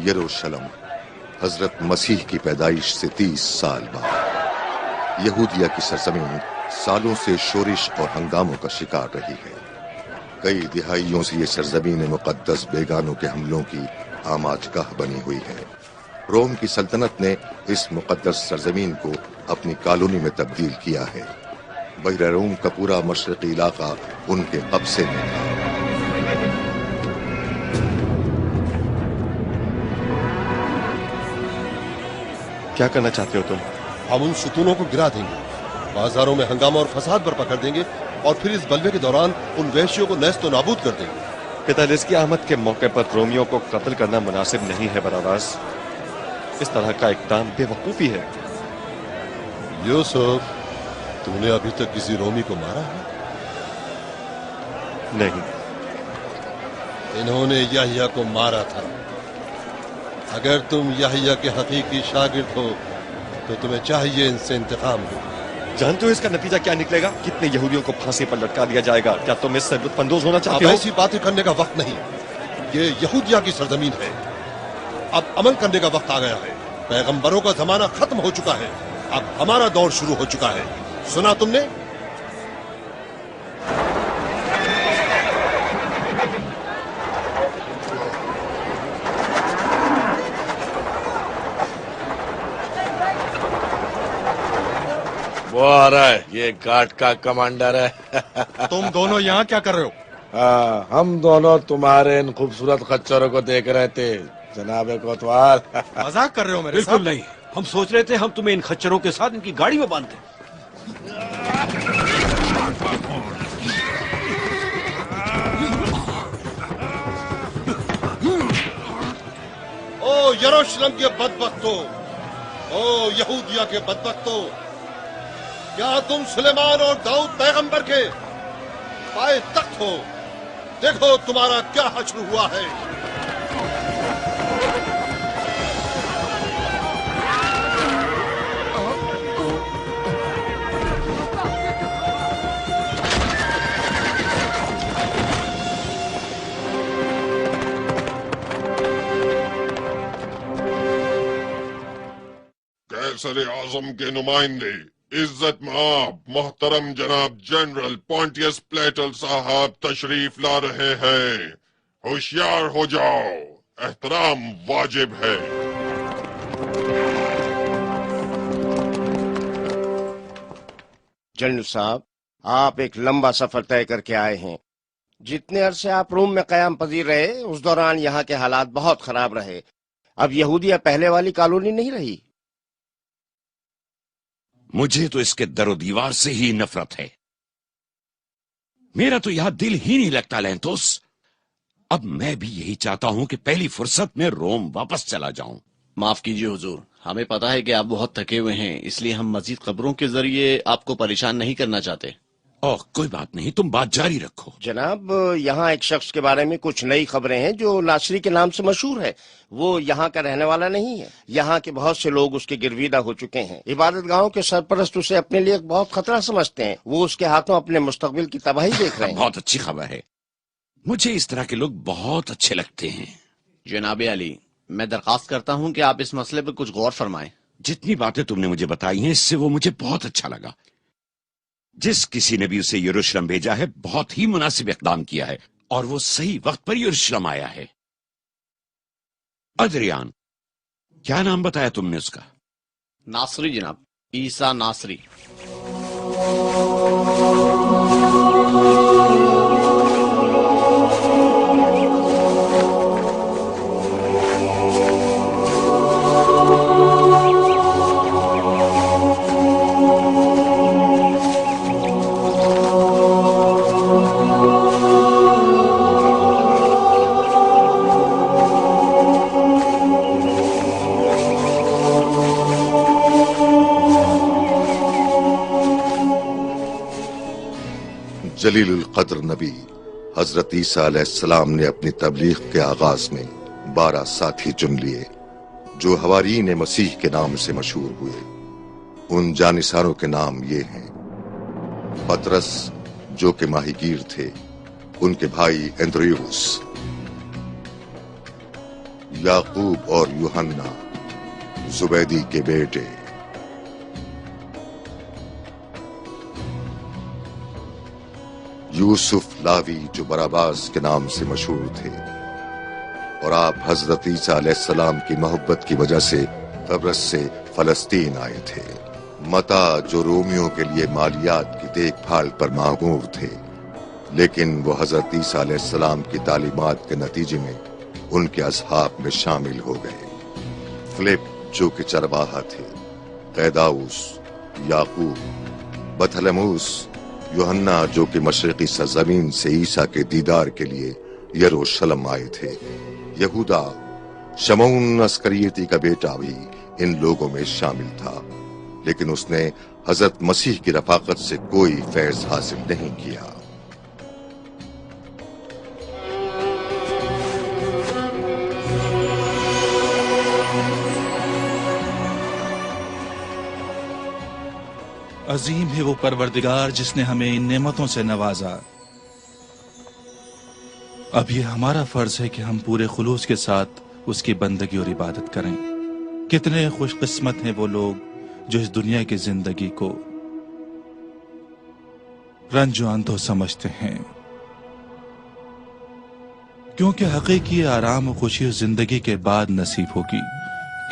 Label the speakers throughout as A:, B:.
A: یروشلم حضرت مسیح کی پیدائش سے 30 سال بعد یہودیہ کی سرزمین سالوں سے شورش اور ہنگاموں کا شکار رہی ہے۔ کئی دہائیوں سے یہ سرزمین مقدس بیگانوں کے حملوں کی آماج گاہ بنی ہوئی ہے۔ روم کی سلطنت نے اس مقدس سرزمین کو اپنی کالونی میں تبدیل کیا ہے۔ بحیرہ روم کا پورا مشرقی علاقہ ان کے قبضے میں تھا۔
B: کیا کرنا چاہتے ہو تم؟
C: ہم ان ستونوں کو گرا دیں گے، بازاروں میں ہنگامہ اور فساد برپا کر دیں گے، اور پھر اس بلوے کے دوران ان وحشیوں کو نیست و نابود کر دیں گے۔
B: پیتالس کی آمد کے موقع پر رومیوں کو قتل کرنا مناسب نہیں ہے براواس۔ اس طرح کا اقدام بے وقوفی ہے۔
C: یوسف، تم نے ابھی تک کسی رومی کو مارا ہے؟
B: نہیں۔
C: انہوں نے یحییٰ کو مارا تھا۔ اگر تم یحییٰ کے حقیقی شاگرد ہو تو تمہیں چاہیے ان سے انتقام لو۔
B: جانتے ہو اس کا نتیجہ کیا نکلے گا؟ کتنے یہودیوں کو پھانسی پر لٹکا دیا جائے گا۔ کیا تم اس سے لطف اندوز ہونا چاہتے
C: اب
B: ہو؟
C: ایسی باتیں کرنے کا وقت نہیں، یہ یہودیہ کی سرزمین ہے۔ اب عمل کرنے کا وقت آ گیا ہے۔ پیغمبروں کا زمانہ ختم ہو چکا ہے، اب ہمارا دور شروع ہو چکا ہے۔ سنا تم نے؟
D: وہ آ رہا ہے، یہ گارڈ کا کمانڈر ہے۔
E: تم دونوں یہاں کیا کر رہے ہو؟
D: ہاں، ہم دونوں تمہارے ان خوبصورت خچروں کو دیکھ رہے تھے جناب کوتوال۔
E: مذاق کر رہے ہو میرے ساتھ؟
F: بالکل نہیں، ہم سوچ رہے تھے ہم تمہیں ان خچروں کے ساتھ ان کی گاڑی میں باندھ دیں۔
C: او یروشلم کے بدبختو، او یہودیہ کے بدبختو، کیا تم سلیمان اور داؤد پیغمبر کے پائے تخت ہو؟ دیکھو تمہارا کیا حشر ہوا ہے۔
G: قیصر اعظم کے نمائندے، عزت مآب محترم جناب جنرل پونٹیس پلیٹل صاحب تشریف لا رہے ہیں۔ ہوشیار ہو جاؤ، احترام واجب ہے۔
H: جنرل صاحب، آپ ایک لمبا سفر طے کر کے آئے ہیں۔ جتنے عرصے آپ روم میں قیام پذیر رہے اس دوران یہاں کے حالات بہت خراب رہے۔ اب یہودیہ پہلے والی کالونی نہیں رہی۔
F: مجھے تو اس کے در و دیوار سے ہی نفرت ہے۔ میرا تو یہاں دل ہی نہیں لگتا لینتوس۔ اب میں بھی یہی چاہتا ہوں کہ پہلی فرصت میں روم واپس چلا جاؤں۔
I: معاف کیجیے حضور، ہمیں پتا ہے کہ آپ بہت تھکے ہوئے ہیں، اس لیے ہم مزید خبروں کے ذریعے آپ کو پریشان نہیں کرنا چاہتے۔
F: اوہ کوئی بات نہیں، تم بات جاری رکھو۔
H: جناب، یہاں ایک شخص کے بارے میں کچھ نئی خبریں ہیں جو ناصری کے نام سے مشہور ہے۔ وہ یہاں کا رہنے والا نہیں ہے۔ یہاں کے بہت سے لوگ اس کے گرویدہ ہو چکے ہیں۔ عبادت گاہوں کے سرپرست اسے اپنے لیے ایک بہت خطرہ سمجھتے ہیں۔ وہ اس کے ہاتھوں اپنے مستقبل کی تباہی دیکھ رہے ہیں۔
F: بہت اچھی خبر ہے، مجھے اس طرح کے لوگ بہت اچھے لگتے ہیں۔
I: جناب علی، میں درخواست کرتا ہوں کہ آپ اس مسئلے پر کچھ غور فرمائیں۔
F: جتنی باتیں تم نے مجھے بتائی ہیں اس سے وہ مجھے بہت اچھا لگا۔ جس کسی نے بھی اسے یروشلم بھیجا ہے بہت ہی مناسب اقدام کیا ہے، اور وہ صحیح وقت پر یروشلم آیا ہے۔ ادریان، کیا نام بتایا تم نے اس کا؟
I: ناصری جناب، عیسیٰ ناصری۔
A: جلیل القدر نبی حضرت عیسیٰ علیہ السلام نے اپنی تبلیغ کے آغاز میں 12 ساتھی چن لیے جو حواریین مسیح کے نام سے مشہور ہوئے۔ ان جانثاروں کے نام یہ ہیں: پطرس جو کہ ماہی گیر تھے، ان کے بھائی اندریوس، याकूब और यूहन्ना जुबैदी के बेटे। यूसुफ लावी जो बराबास के नाम से मशहूर थे, और आप हजरत ईसा अलैहिस्सलाम की मोहब्बत की वजह से कब्रस से फलस्तीन आए थे। मता जो रोमियो के लिए मालियात की देखभाल पर मामूर थे, लेकिन वो हजरत ईसा अलैहिस्सलाम की तालीमात के नतीजे में उनके असहाब में शामिल हो गए। फिलिप जो कि चरवाहा थे, कैदाउस, याकूब, बथलमूस, यूहन्ना जो कि मशरिकी सरजमीन से ईसा के दीदार के लिए यरूशलेम आए थे, यहूदा, शमौन अस्करियती का बेटा भी इन लोगों में शामिल था, लेकिन उसने हजरत मसीह की रफाकत से कोई फैज हासिल नहीं किया।
J: अजीम है वो परवरदिगार जिसने हमें इन नेमतों से नवाजा। अब ये हमारा फर्ज है कि हम पूरे खुलूस के साथ उसकी बंदगी और इबादत करें। कितने खुशकिस्मत हैं वो लोग जो इस दुनिया की जिंदगी को रंजो अंधो समझते हैं, क्योंकि हकीकी आराम और खुशी उस जिंदगी के बाद नसीब होगी।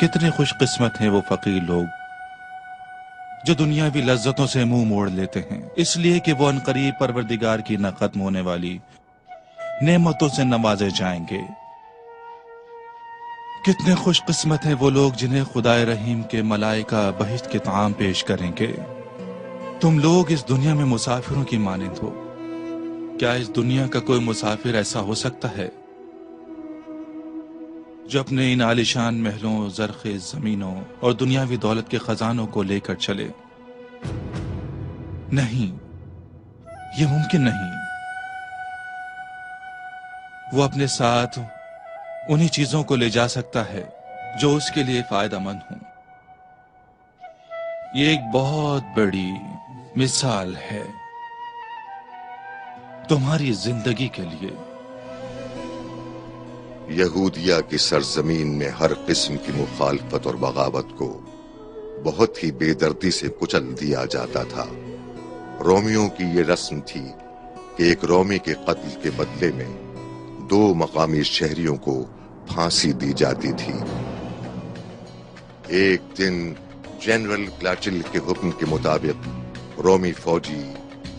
J: कितने खुशकिस्मत हैं वो फकीर लोग जो दुनियावी लज्जतों से मुंह मोड़ लेते हैं, इसलिए कि वो अनकरीब परवरदिगार की न खत्म होने वाली नेमतों से नवाजे जाएंगे। कितने खुशकिस्मत हैं वो लोग जिन्हें खुदाए रहीम के मलाइका बहिश्त के ताम पेश करेंगे। तुम लोग इस दुनिया में मुसाफिरों की मानिंद हो। क्या इस दुनिया का कोई मुसाफिर ऐसा हो सकता है जो अपने इन आलिशान महलों, जरखेज जमीनों और दुनियावी दौलत के खजानों को लेकर चले? नहीं, ये मुमकिन नहीं। वो अपने साथ उन्हीं चीजों को ले जा सकता है जो उसके लिए फायदेमंद हो। ये एक बहुत बड़ी मिसाल है तुम्हारी जिंदगी के लिए।
A: यहूदिया की सरजमीन में हर किस्म की मुखालफत और बगावत को बहुत ही बेदर्दी से कुचल दिया जाता था। रोमियों की ये रस्म थी कि एक रोमी के कत्ल के बदले में 2 मकामी शहरियों को फांसी दी जाती थी। एक दिन जनरल क्लाचिल के हुक्म के मुताबिक रोमी फौजी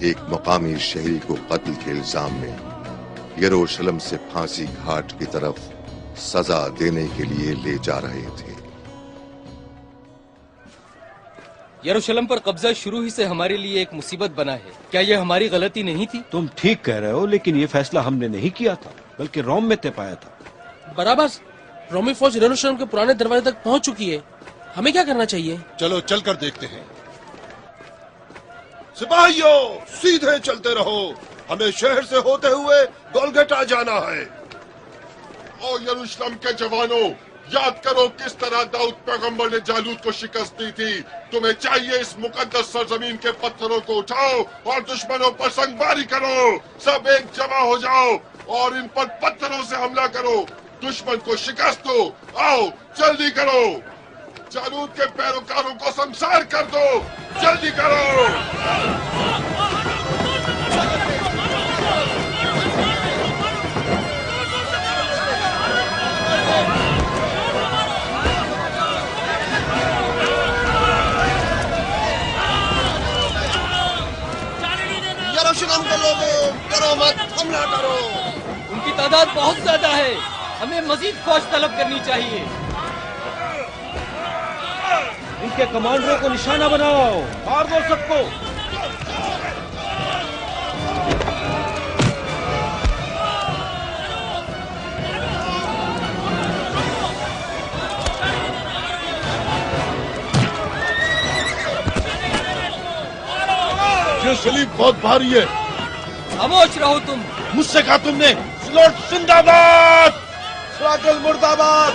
A: एक मकामी शहरी को कत्ल के इल्जाम में यरूशलेम से फांसी घाट की तरफ सजा देने के लिए ले जा रहे थे।
K: यरूशलेम पर कब्जा शुरू ही से हमारे लिए एक मुसीबत बना है। क्या यह हमारी गलती नहीं थी?
L: तुम ठीक कह रहे हो, लेकिन ये फैसला हमने नहीं किया था, बल्कि रोम में तय पाया था।
M: बराबर, रोमी फौज यरूशलेम के पुराने दरवाजे तक पहुंच चुकी है। हमें क्या करना चाहिए?
C: चलो चलकर देखते हैं। सिपाहियों, सीधे चलते रहो। हमें शहर से होते हुए गोलगटा जाना है।
G: ओ यरूशलेम के जवानों, याद करो किस तरह दाऊद पैगंबर ने जालूत को शिकस्त दी थी। तुम्हें चाहिए इस मुकद्दस सरजमीन के पत्थरों को उठाओ और दुश्मनों पर संगबारी करो। सब एक जमा हो जाओ और इन पर पत्थरों से हमला करो। दुश्मन को शिकस्त दो। आओ, जल्दी करो। जालूत के पैरोकारों को संसार कर दो। जल्दी करो।
H: यरूशलेम के लोगों, करो मत, हमला करो।
K: उनकी तादाद बहुत ज्यादा है, हमें मजीद फौज तलब करनी चाहिए।
L: इनके कमांडरों को निशाना बनाओ, मार दो सबको।
C: ये सलीब बहुत भारी है।
K: खामोश रहो तुम।
C: मुझसे कहा तुमने? स्लॉट जिंदाबाद, स्लॉटल मुर्दाबाद,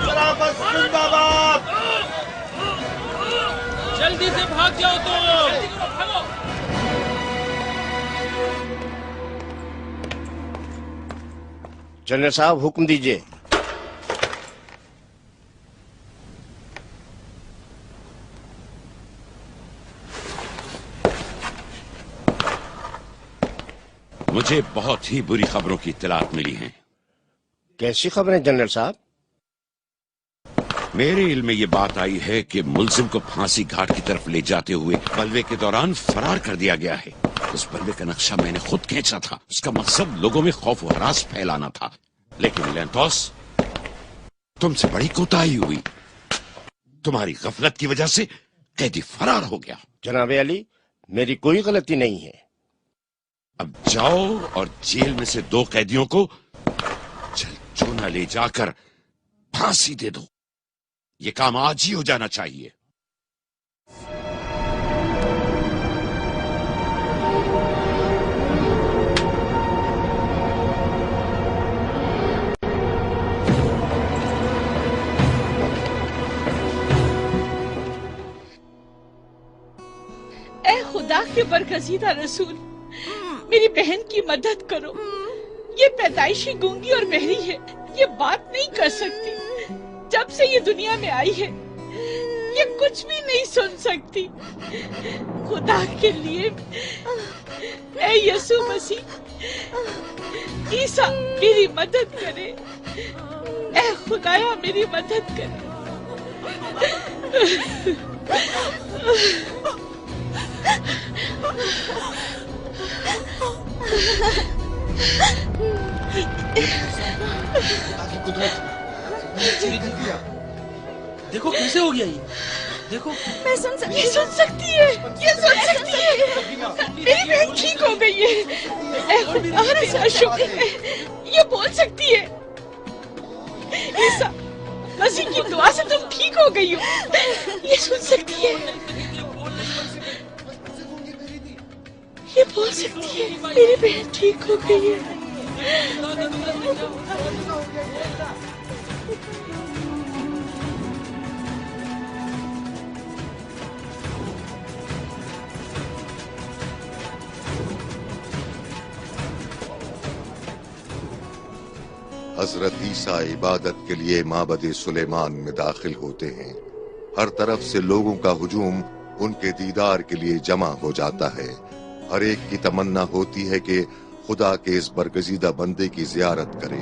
C: सराफत जिंदाबाद।
M: जल्दी से भाग जाओ तुम।
H: जनरल साहब, हुक्म दीजिए।
F: मुझे बहुत ही बुरी खबरों की इत्तलात मिली हैं।
H: कैसी खबरें जनरल साहब?
F: मेरे इल्म में ये बात आई है कि मुलजिम को फांसी घाट की तरफ ले जाते हुए बलवे के दौरान फरार कर दिया गया है। उस बलवे का नक्शा मैंने खुद खींचा था। उसका मकसद लोगों में खौफ व हरास फैलाना था, लेकिन लेंथोस, तुमसे बड़ी कोताही हुई। तुम्हारी गफलत की वजह से कैदी फरार हो गया।
H: जनाब अली, मेरी कोई गलती नहीं है।
F: अब जाओ और जेल में से 2 कैदियों को चूना ले जाकर फांसी दे दो। ये काम आज ही हो जाना चाहिए।
N: ए खुदा के बरगज़ीदा रसूल, मेरी बहन की मदद करो। ये पैदाइशी गूंगी और बहरी है, ये बात नहीं कर सकती। जब से ये दुनिया में आई है ये कुछ भी नहीं सुन सकती। खुदा के लिए ए यीशु मसीह, ईसा मेरी मदद करे। ए खुदाया मेरी मदद करे।
M: देखो कैसे हो गया ये। देखो
N: मैं सुन सकती है। ये सुन सकती है। मेरी बहन ठीक हो गई है। ए खुदा तेरा शुक्र है, ये बोल सकती है। ईसा मसीह की दुआ से तुम ठीक हो गई हो। ये सुन सकती है। ये बोल सकती है। मेरी बहन ठीक हो गई है।
A: हजरत ईसा इबादत के लिए माबद सुलेमान में दाखिल होते हैं। हर तरफ से लोगों का हुजूम उनके दीदार के लिए जमा हो जाता है। हर एक की तमन्ना होती है कि खुदा के इस बरगजीदा बंदे की जियारत करे।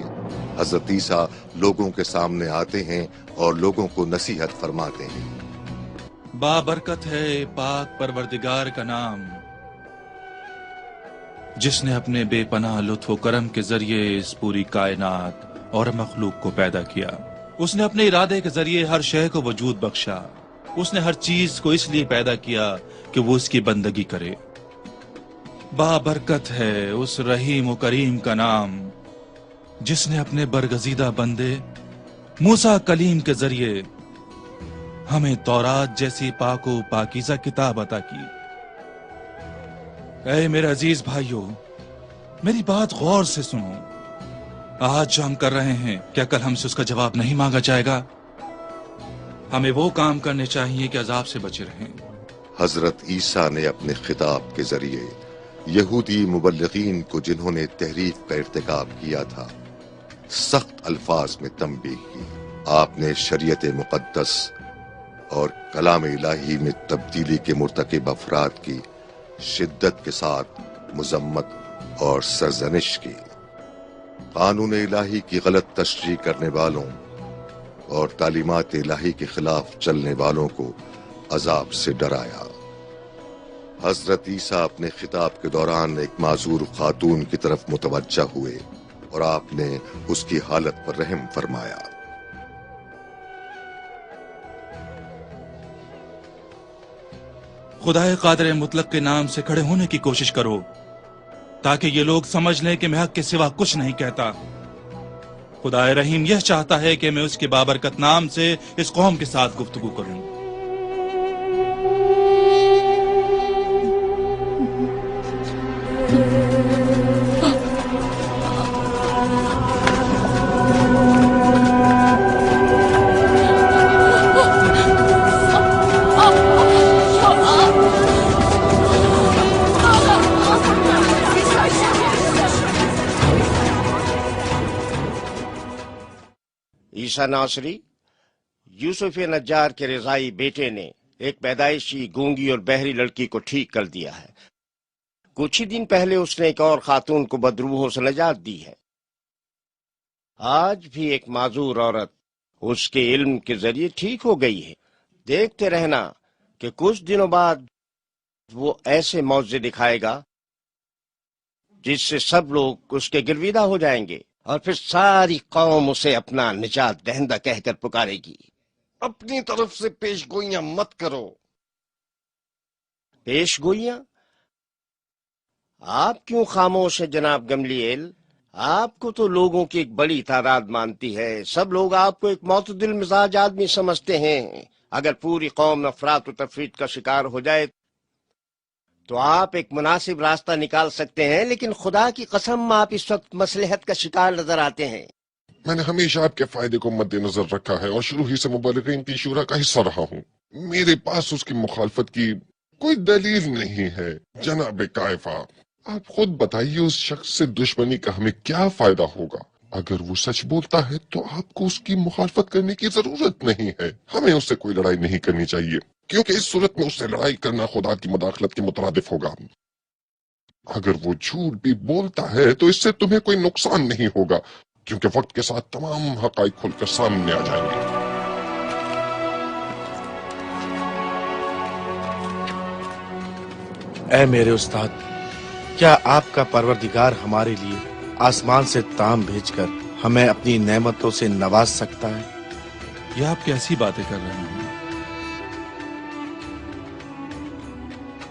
A: हजरत ईसा लोगों के सामने आते हैं और लोगों को नसीहत फरमाते हैं।
J: बाबरकत है पाक परवरदिगार का नाम, जिसने अपने बेपनाह लुत्फ व करम के जरिए इस पूरी कायनात और मखलूक को पैदा किया। उसने अपने इरादे के जरिए हर शय को वजूद बख्शा। उसने हर चीज को इसलिए पैदा किया कि वो उसकी बंदगी करे। बाबरकत है उस रहीम व करीम का नाम, जिसने अपने बरगजीदा बंदे मूसा कलीम के जरिए हमें तौरात जैसी पाको पाकीज़ा किताब अता की। ऐ मेरे अजीज भाइयों, मेरी बात गौर से सुनो। आज जो हम कर रहे हैं, क्या कल हमसे उसका जवाब नहीं मांगा जाएगा? हमें वो काम करने चाहिए कि अजाब से बचे रहें।
A: हजरत ईसा ने अपने खिताब के जरिए यहूदी मुबल्लिगीन को, जिन्होंने तहरीफ का इर्तिकाब किया था, सख्त अल्फाज में तंबीह की। आपने शरीयत मुकद्दस और कलाम इलाही में तब्दीली के मुर्तकिब अफराद की शिद्दत के साथ मुजम्मत और सरजनिश की। कानून इलाही की गलत तशरीह करने वालों और तालीमात इलाही के खिलाफ चलने वालों को अजाब से डराया। हजरत ईसा अपने खिताब के दौरान एक माजूर खातून की तरफ मुतवज्जा हुए और आपने उसकी हालत पर रहम फरमाया।
J: खुदाए कादिर मुतलक के नाम से खड़े होने की कोशिश करो, ताकि ये लोग समझ लें कि मैं हक के सिवा कुछ नहीं कहता। खुदाए रहीम यह चाहता है कि मैं उसके बाबरकत नाम से इस कौम के साथ गुफ्तगू करूं।
H: ईसा नासरी, यूसुफ नज्जार के रिजाई बेटे ने एक पैदाइशी गूंगी और बहरी लड़की को ठीक कर दिया है। कुछ ही दिन पहले उसने एक और खातून को बदरूहों से निजात दी है। आज भी एक माजूर औरत उसके इल्म के जरिए ठीक हो गई है। देखते रहना कि कुछ दिनों बाद वो ऐसे मौजे दिखाएगा जिससे सब लोग उसके गिरविदा हो जाएंगे और फिर सारी कौम उसे अपना निजात दहिंदा कहकर पुकारेगी।
G: अपनी तरफ से पेशगोइयां मत करो।
H: पेशगोइयां? आप क्यों खामोश है जनाब गमलीएल? आपको तो लोगों की एक बड़ी तादाद मानती है। सब लोग आपको एक मोतदिल मिजाज आदमी समझते हैं। अगर पूरी कौम नफरात और तफरीत का शिकार हो जाए तो आप एक मुनासिब रास्ता निकाल सकते हैं, लेकिन खुदा की कसम आप इस वक्त मसलहत का शिकार नजर आते हैं।
G: मैंने हमेशा आपके फायदे को मद्देनजर रखा है और शुरू ही से मुबल्लिगीन की शूरा का हिस्सा रहा हूँ। मेरे पास उसकी मुखालफत की कोई दलील नहीं है। जनाब कायफा, आप खुद बताइए उस शख्स से दुश्मनी का हमें क्या फायदा होगा? अगर वो सच बोलता है तो आपको उसकी मुखालफत करने की जरूरत नहीं है। हमें उससे कोई लड़ाई नहीं करनी चाहिए, क्योंकि इस सूरत में उससे लड़ाई करना खुदा की मुदाखलत के मुतरादिफ होगा। अगर वो झूठ भी बोलता है तो इससे तुम्हें कोई नुकसान नहीं होगा, क्योंकि वक्त के साथ तमाम हकाइक खुलकर सामने आ जाएंगे।
D: ऐ मेरे उस्ताद, क्या आपका परवरदिगार हमारे लिए आसमान से ताम भेजकर हमें अपनी नेमतों से नवाज सकता है?
J: ये आप कैसी बातें कर रहे हैं?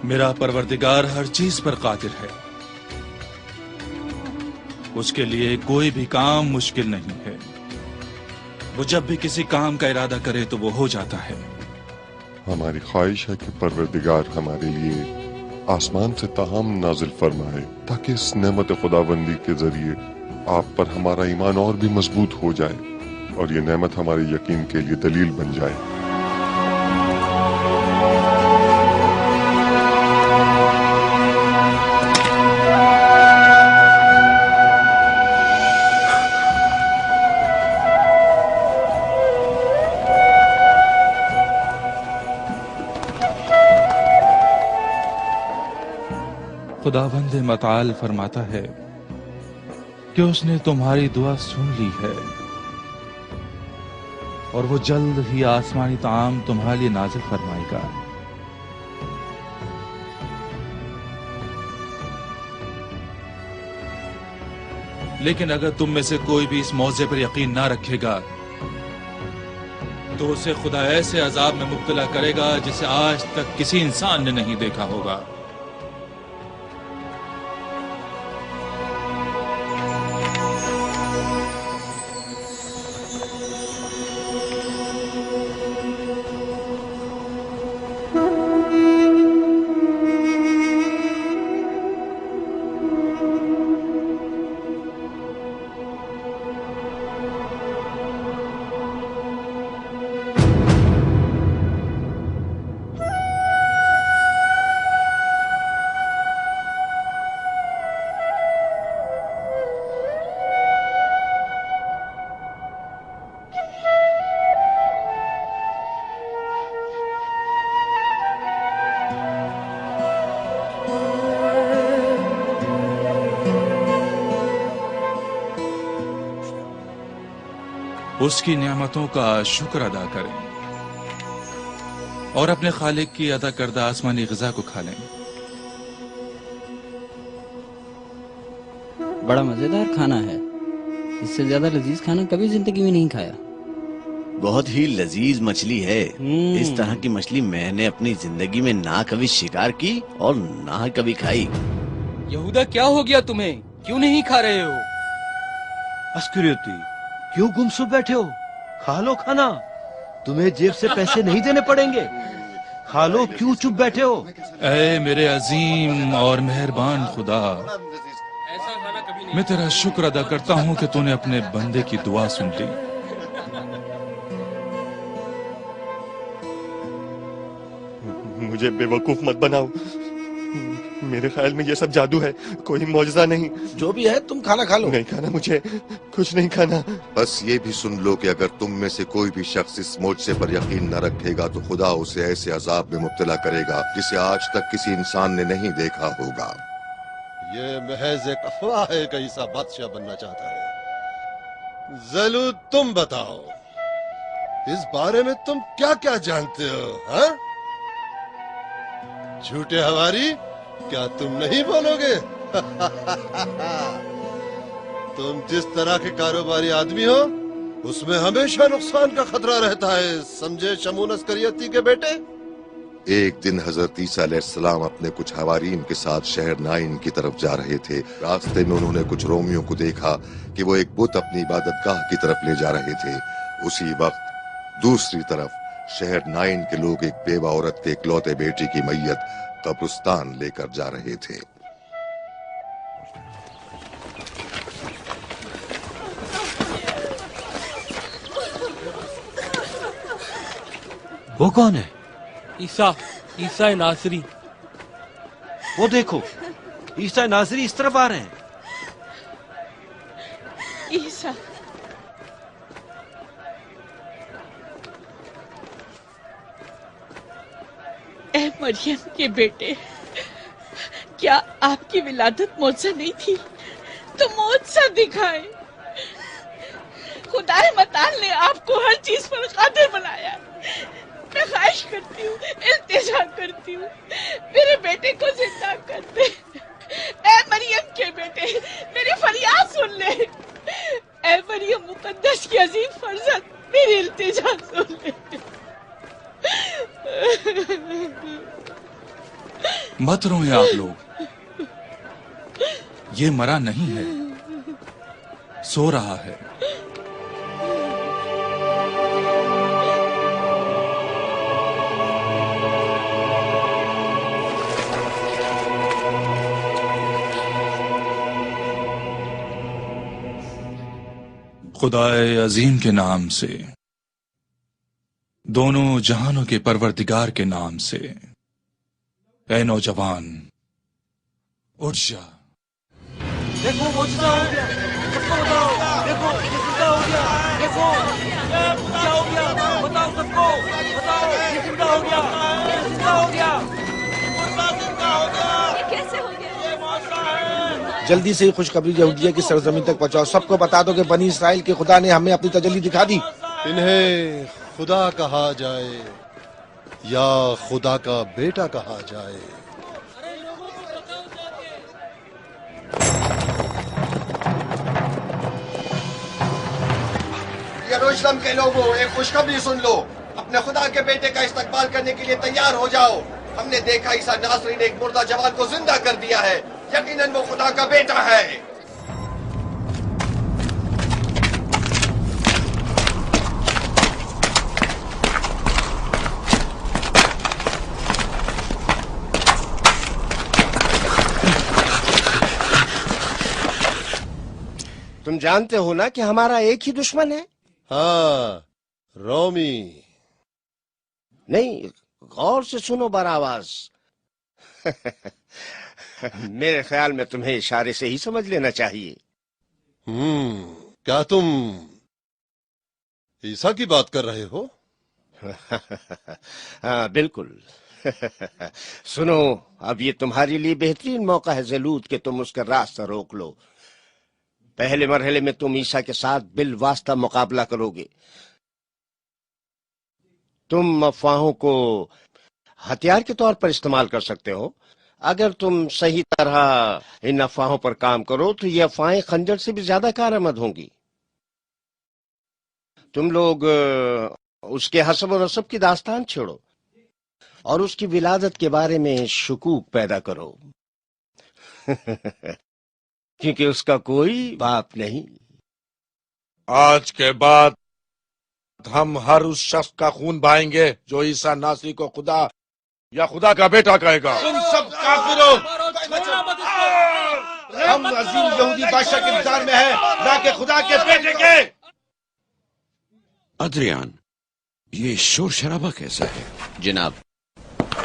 J: मेरा परवरदिगार हर चीज पर कादिर है। उसके लिए कोई भी काम मुश्किल नहीं है। वो जब भी किसी काम का इरादा करे तो वो हो जाता है।
G: हमारी ख्वाहिश है कि परवरदिगार हमारे लिए आसमान से ताहम नाजिल फरमाए, ताकि इस नेमत खुदाबंदी के जरिए आप पर हमारा ईमान और भी मजबूत हो जाए और ये नेमत हमारे यकीन के लिए दलील बन जाए।
J: खुदावंद मताल फरमाता है कि उसने तुम्हारी दुआ सुन ली है और वो जल्द ही आसमानी ताम तुम्हारे लिए नाजिल फरमाएगा। लेकिन अगर तुम में से कोई भी इस मौजे पर यकीन ना रखेगा तो उसे खुदा ऐसे अजाब में मुब्तला करेगा जिसे आज तक किसी इंसान ने नहीं देखा होगा। उसकी नियामतों का शुक्र अदा करें और अपने खालिक की अदा करदा आसमानी ग़िज़ा को खा लें।
O: बड़ा मजेदार खाना है। इससे ज्यादा लजीज खाना कभी जिंदगी में नहीं खाया।
I: बहुत ही लजीज मछली है। इस तरह की मछली मैंने अपनी जिंदगी में ना कभी शिकार की और ना कभी खाई।
K: यहूदा, क्या हो गया तुम्हें? क्यों नहीं खा रहे हो?
L: अस्करियोती, क्यों गुमसुम बैठे हो? खा लो खाना, तुम्हें जेब से पैसे नहीं देने पड़ेंगे। खा लो, क्यों चुप बैठे हो?
J: ऐ मेरे अजीम और मेहरबान खुदा, मैं तेरा शुक्र अदा करता हूँ कि तूने अपने बंदे की दुआ सुन ली।
B: मुझे बेवकूफ मत बनाओ। मेरे ख्याल में ये सब जादू है, कोई मौजज़ा नहीं।
D: जो भी है तुम खाना खा लो।
B: नहीं खाना, मुझे कुछ नहीं खाना।
A: बस ये भी सुन लो कि अगर तुम में से कोई भी शख्स इस मौजज़े पर यकीन न रखेगा तो खुदा उसे ऐसे अजाब में मुब्तला करेगा जिसे आज तक किसी इंसान ने नहीं देखा होगा।
C: ये महज एक अफवाह है कि ईसा बादशाह बनना चाहता है। ज़लूद, तुम बताओ, इस बारे में तुम क्या क्या जानते हो? हाँ? झूठे हवारी, क्या तुम नहीं बोलोगे? तुम जिस तरह के कारोबारी आदमी हो, उसमें हमेशा नुकसान का खतरा रहता है, समझे शमून अस्करियती के बेटे?
A: एक दिन हजरत ईसा अलैहिस्सलाम अपने कुछ हवारीन के साथ शहर नाइन की तरफ जा रहे थे। रास्ते में उन्होंने कुछ रोमियों को देखा कि वो एक बुत अपनी इबादतगाह की तरफ ले जा रहे थे। उसी वक्त दूसरी तरफ शहर नाइन के लोग एक बेवा औरत के इकलौते बेटे की मैयत कब्रिस्तान लेकर जा रहे थे।
L: वो कौन है?
M: ईसा नासरी।
L: वो देखो, ईसा नासरी इस तरफ आ रहे हैं।
N: ईसा, ए मरियम के बेटे, क्या आपकी विलादत मौजज़ा नहीं थी? तो मौजज़ा दिखाए। खुदाए मताल ने आपको हर चीज पर कादिर बनाया। मैं ख्वाहिश करती हूँ, इल्तिजा करती हूँ, मेरे बेटे को जिंदा कर दे। ए मरियम के बेटे, मेरी फरियाद सुन ले। ए मरियम मुकद्दस की अजीम फर्जंद, मेरी इल्तिजा सुन ले।
J: मत रोएं आप लोग, ये मरा नहीं है, सो रहा है। खुदाए अजीम के नाम से, दोनों जहानों के परवरदिगार के नाम से, ऐ नौजवान उठ जा।
L: देखो मुझसा हो गया, सबको बताओ। देखो जिंदा हो गया, देखो ये जिंदा हो गया, बताओ सबको, बताओ ये जिंदा हो गया, ये जिंदा हो गया, जिंदा हो गया।
N: ये कैसे हो गया?
L: ये मौसा है।
D: जल्दी से खुशखबरी यहूदिया की सरजमीन तक पहुंचाओ। सबको बता दो कि बनी इसराइल के खुदा ने हमें अपनी तजल्ली दिखा दी।
C: इन्हें खुदा कहा जाए या खुदा का बेटा कहा जाए।
H: यरूशलेम के लोगों, एक खुशखबरी सुन लो। अपने खुदा के बेटे का इस्तकबाल करने के लिए तैयार हो जाओ। हमने देखा ईसा नासरी ने एक मुर्दा जवान को जिंदा कर दिया है। यकीनन वो खुदा का बेटा है। तुम जानते हो ना कि हमारा एक ही दुश्मन है?
C: हाँ, रोमी।
H: नहीं, गौर से सुनो बरावास। मेरे ख्याल में तुम्हें इशारे से ही समझ लेना चाहिए।
C: क्या तुम ईसा की बात कर रहे हो?
H: हाँ, बिल्कुल। सुनो, अब ये तुम्हारे लिए बेहतरीन मौका है ज़लूद कि तुम उसका रास्ता रोक लो। पहले मरहले में तुम ईसा के साथ बिल वास्ता मुकाबला करोगे। तुम अफवाहों को हथियार के तौर पर इस्तेमाल कर सकते हो। अगर तुम सही तरह इन अफवाहों पर काम करो तो ये अफवाहें खंजर से भी ज्यादा कारआमद होंगी। तुम लोग उसके हसब और नसब की दास्तान छेड़ो और उसकी विलादत के बारे में शुकूक पैदा करो। क्योंकि उसका कोई बाप नहीं।
D: आज के बाद हम हर उस शख्स का खून बहाएंगे जो ईसा नासरी को खुदा या खुदा का बेटा कहेगा। तुम सब काफिर हो। हम अजीम यहूदी बादशाह के इंतजार में हैं, ना कि खुदा के बेटे के।
F: अद्रियान, ये शोर शराबा कैसा है?
I: जनाब,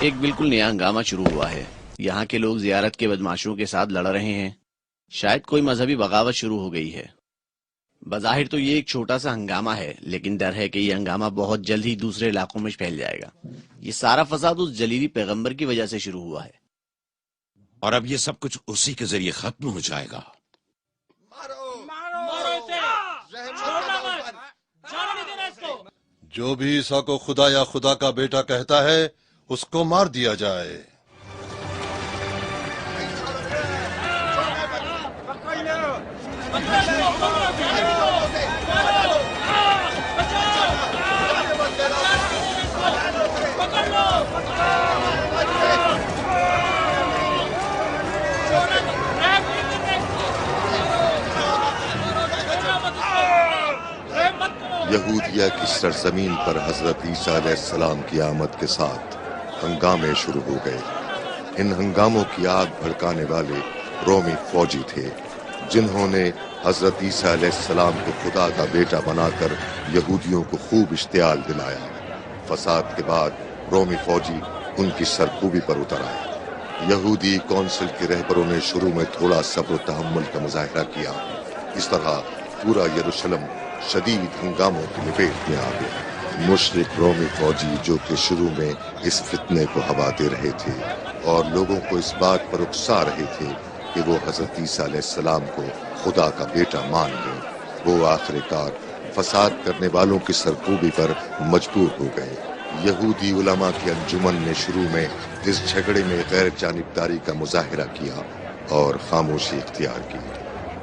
I: एक बिल्कुल नया हंगामा शुरू हुआ है। यहाँ के लोग जियारत के बदमाशों के साथ लड़ रहे हैं। शायद कोई मजहबी बगावत शुरू हो गई है। बज़ाहिर तो ये एक छोटा सा हंगामा है, लेकिन डर है कि ये हंगामा बहुत जल्द ही दूसरे इलाकों में फैल जाएगा। ये सारा फसाद उस जलीली पैगंबर की वजह से शुरू हुआ है।
F: और अब ये सब कुछ उसी के जरिए खत्म हो जाएगा।
C: जो भी ईसा को खुदा या खुदा का बेटा कहता है उसको मार दिया जाए। यहूदिया की सरजमीन पर हजरत ईसा अलैहिस्सलाम की आमद के साथ हंगामे शुरू हो गए। इन हंगामों की आग भड़काने वाले रोमी फौजी थे, जिन्होंने हजरत ईसा अलैहिस्सलाम को खुदा का बेटा बनाकर यहूदियों को खूब इश्तियाल दिलाया। फसाद के बाद रोमी फौजी उनकी सरकूबी पर उतर आए। यहूदी कौंसिल के रहबरों ने शुरू में थोड़ा सब्र तहम्मुल का मुजाहिरा किया। इस तरह पूरा यरूशलेम शदीद हंगामों की लपेट में आ गया। मुशरिक रोमी फौजी जो कि शुरू में इस फितने को हवा दे रहे थे और लोगों को इस बात पर उकसा रहे थे कि वो हजरत ईसा अलैहिस्सलाम को खुदा का बेटा मान लें, वो आखिरकार फसाद करने वालों की सरकूबी पर मजबूर हो गए। यहूदी उलमा की अंजुमन ने शुरू में इस झगड़े में गैर जानिबदारी का मुजाहिरा किया और खामोशी इख्तियार की।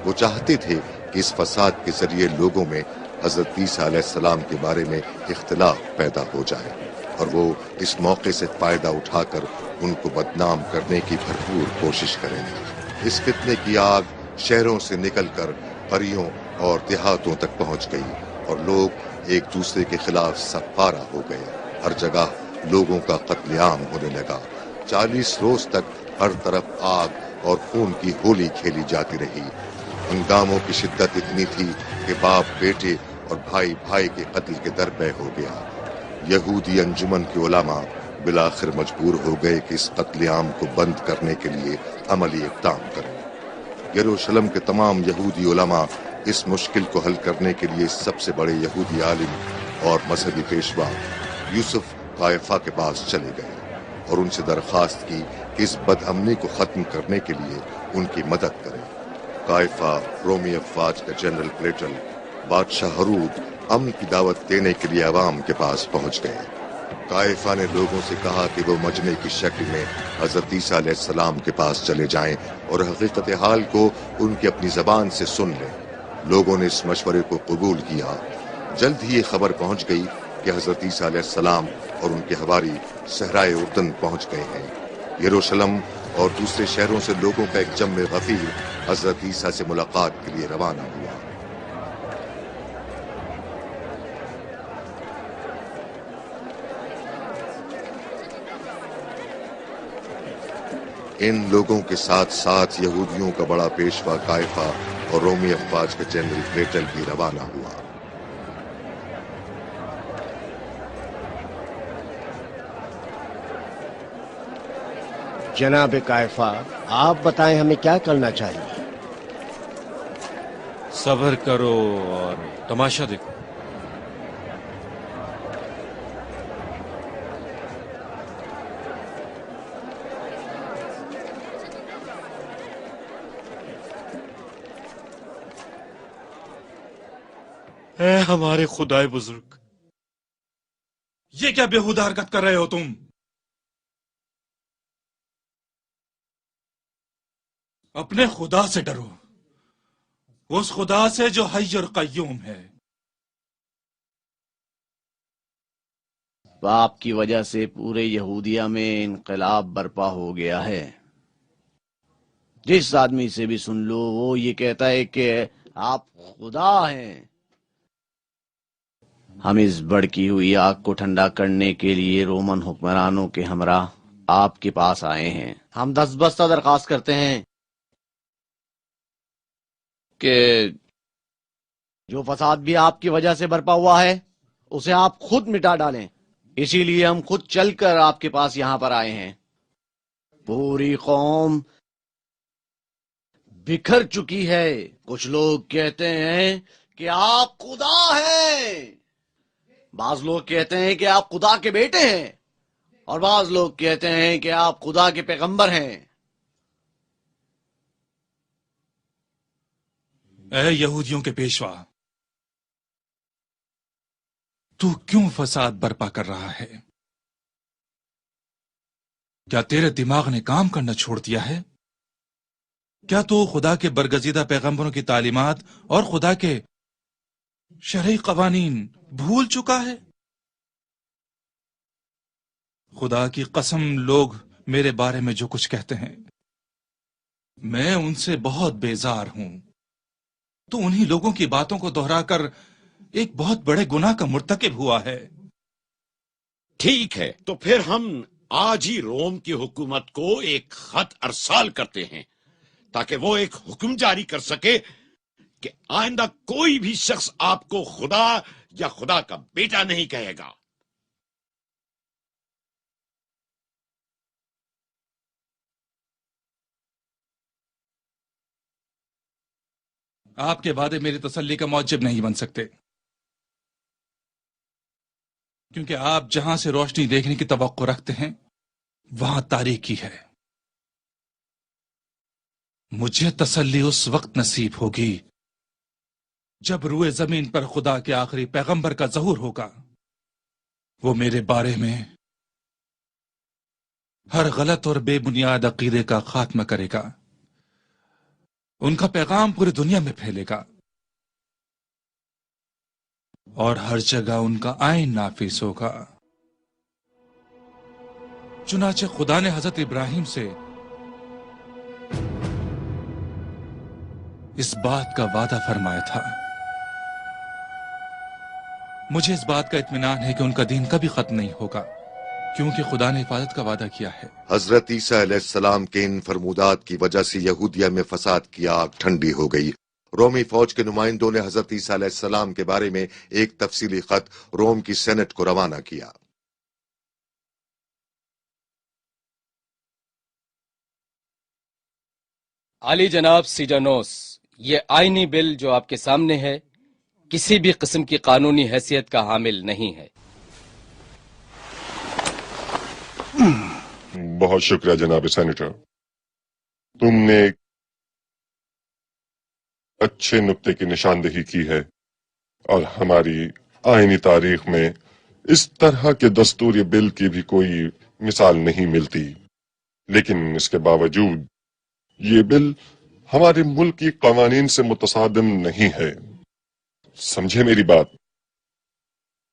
C: वो चाहते थे कि इस फसाद के जरिए लोगों में हजरत ईसा अलैहिस्सलाम के बारे में इख्तिलाफ पैदा हो जाए और वो इस मौके से फायदा उठाकर उनको बदनाम करने की भरपूर कोशिश करेंगे। इस फितने की आग शहरों से निकलकर करियों और देहातों तक पहुंच गई और लोग एक दूसरे के खिलाफ सफारा हो गए। हर जगह लोगों का कत्लेआम होने लगा। 40 रोज तक हर तरफ आग और खून की होली खेली जाती रही। हंगामों की शिद्दत इतनी थी कि बाप बेटे और भाई भाई के कत्ल के दरपे हो गया। यहूदी अंजुमन के उलमा बिलाखिर मजबूर हो गए कि इस कत्लेआम को बंद करने के लिए अमली इक़दाम करें। यरूशलेम के तमाम यहूदी उलमा इस मुश्किल को हल करने के लिए सबसे बड़े यहूदी आलिम और मजहबी पेशवा यूसुफ कायफा के पास चले गए और उनसे दरख्वास्त की कि इस बदअमनी को खत्म करने के लिए उनकी मदद करें। कायफा रोमी अफवाज का जनरल प्लेटल बादशाह हरूद अमन की दावत देने के लिए अवाम के पास पहुंच गए। कायफा ने लोगों से कहा कि वो मजमे की शक्ल में हजरत ईसा अलैहिस्सलाम के पास चले जाएं और हकीकत हाल को उनकी अपनी जबान से सुन लें। लोगों ने इस मशवरे को कबूल किया। जल्द ही ये खबर पहुंच गई कि हजरत ईसा अलैहिस्सलाम और उनके हवारी सहराए उर्दन पहुंच गए हैं। यरूशलेम और दूसरे शहरों से लोगों का एक जम गफीर हजरत ईसा से मुलाकात के लिए रवाना हुआ। इन लोगों के साथ साथ यहूदियों का बड़ा पेशवा कायफा और रोमी अफवाज का जनरल प्लेटल भी रवाना हुआ।
H: जनाब कायफा, आप बताएं हमें क्या करना चाहिए।
J: सब्र करो और तमाशा देखो।
D: ए हमारे खुदाए बुजुर्ग, ये क्या बेहुदा हरकत कर रहे हो तुम? अपने खुदा से डरो, उस खुदा से जो हय्य और कय्यूम है।
I: बाप की वजह से पूरे यहूदिया में इनकलाब बर्पा हो गया है। जिस आदमी से भी सुन लो वो ये कहता है कि आप खुदा हैं। हम इस भड़की हुई आग को ठंडा करने के लिए रोमन हुक्मरानों के हमरा आपके पास आए हैं। हम दस्तबस्ता दरखास्त करते हैं कि जो फसाद भी आपकी वजह से बर्पा हुआ है उसे आप खुद मिटा डालें। इसीलिए हम खुद चलकर आपके पास यहां पर आए हैं। पूरी कौम बिखर चुकी है। कुछ लोग कहते हैं कि आप खुदा हैं, बाज लोग कहते हैं कि आप खुदा के बेटे हैं और बाज लोग कहते हैं कि आप खुदा के पैगंबर हैं।
J: اے یہودیوں کے پیشوا، تو کیوں فساد برپا کر رہا ہے؟ کیا تیرے دماغ نے کام کرنا چھوڑ دیا ہے؟ کیا تو خدا کے برگزیدہ پیغمبروں کی تعلیمات اور خدا کے شرعی قوانین بھول چکا ہے؟ خدا کی قسم، لوگ میرے بارے میں جو کچھ کہتے ہیں میں ان سے بہت بیزار ہوں۔ تو انہی لوگوں کی باتوں کو دہرا کر ایک بہت بڑے گناہ کا مرتکب ہوا ہے۔
F: ٹھیک ہے، تو پھر ہم آج ہی روم کی حکومت کو ایک خط ارسال کرتے ہیں تاکہ وہ ایک حکم جاری کر سکے کہ آئندہ کوئی بھی شخص آپ کو خدا یا خدا کا بیٹا نہیں کہے گا۔
J: آپ کے وعدے میری تسلی کا موجب نہیں بن سکتے، کیونکہ آپ جہاں سے روشنی دیکھنے کی توقع رکھتے ہیں وہاں تاریکی ہے۔ مجھے تسلی اس وقت نصیب ہوگی جب روئے زمین پر خدا کے آخری پیغمبر کا ظہور ہوگا۔ وہ میرے بارے میں ہر غلط اور بے بنیاد عقیدے کا خاتمہ کرے گا، ان کا پیغام پوری دنیا میں پھیلے گا اور ہر جگہ ان کا آئین نافذ ہوگا۔ چنانچہ خدا نے حضرت ابراہیم سے اس بات کا وعدہ فرمایا تھا۔ مجھے اس بات کا اطمینان ہے کہ ان کا دین کبھی ختم نہیں ہوگا، کیونکہ خدا نے حفاظت کا وعدہ کیا ہے۔
A: حضرت عیسیٰ علیہ السلام کے ان فرمودات کی وجہ سے یہودیہ میں فساد کی آگ ٹھنڈی ہو گئی۔ رومی فوج کے نمائندوں نے حضرت عیسیٰ علیہ السلام کے بارے میں ایک تفصیلی خط روم کی سینٹ کو روانہ کیا۔
K: عالی جناب سیجانوس، یہ آئینی بل جو آپ کے سامنے ہے کسی بھی قسم کی قانونی حیثیت کا حامل نہیں ہے۔
G: بہت شکریہ جناب سینیٹر، تم نے ایک اچھے نقطے کی نشاندہی کی ہے اور ہماری آئینی تاریخ میں اس طرح کے دستوری بل کی بھی کوئی مثال نہیں ملتی، لیکن اس کے باوجود یہ بل ہمارے ملک کی قوانین سے متصادم نہیں ہے۔ سمجھے میری بات؟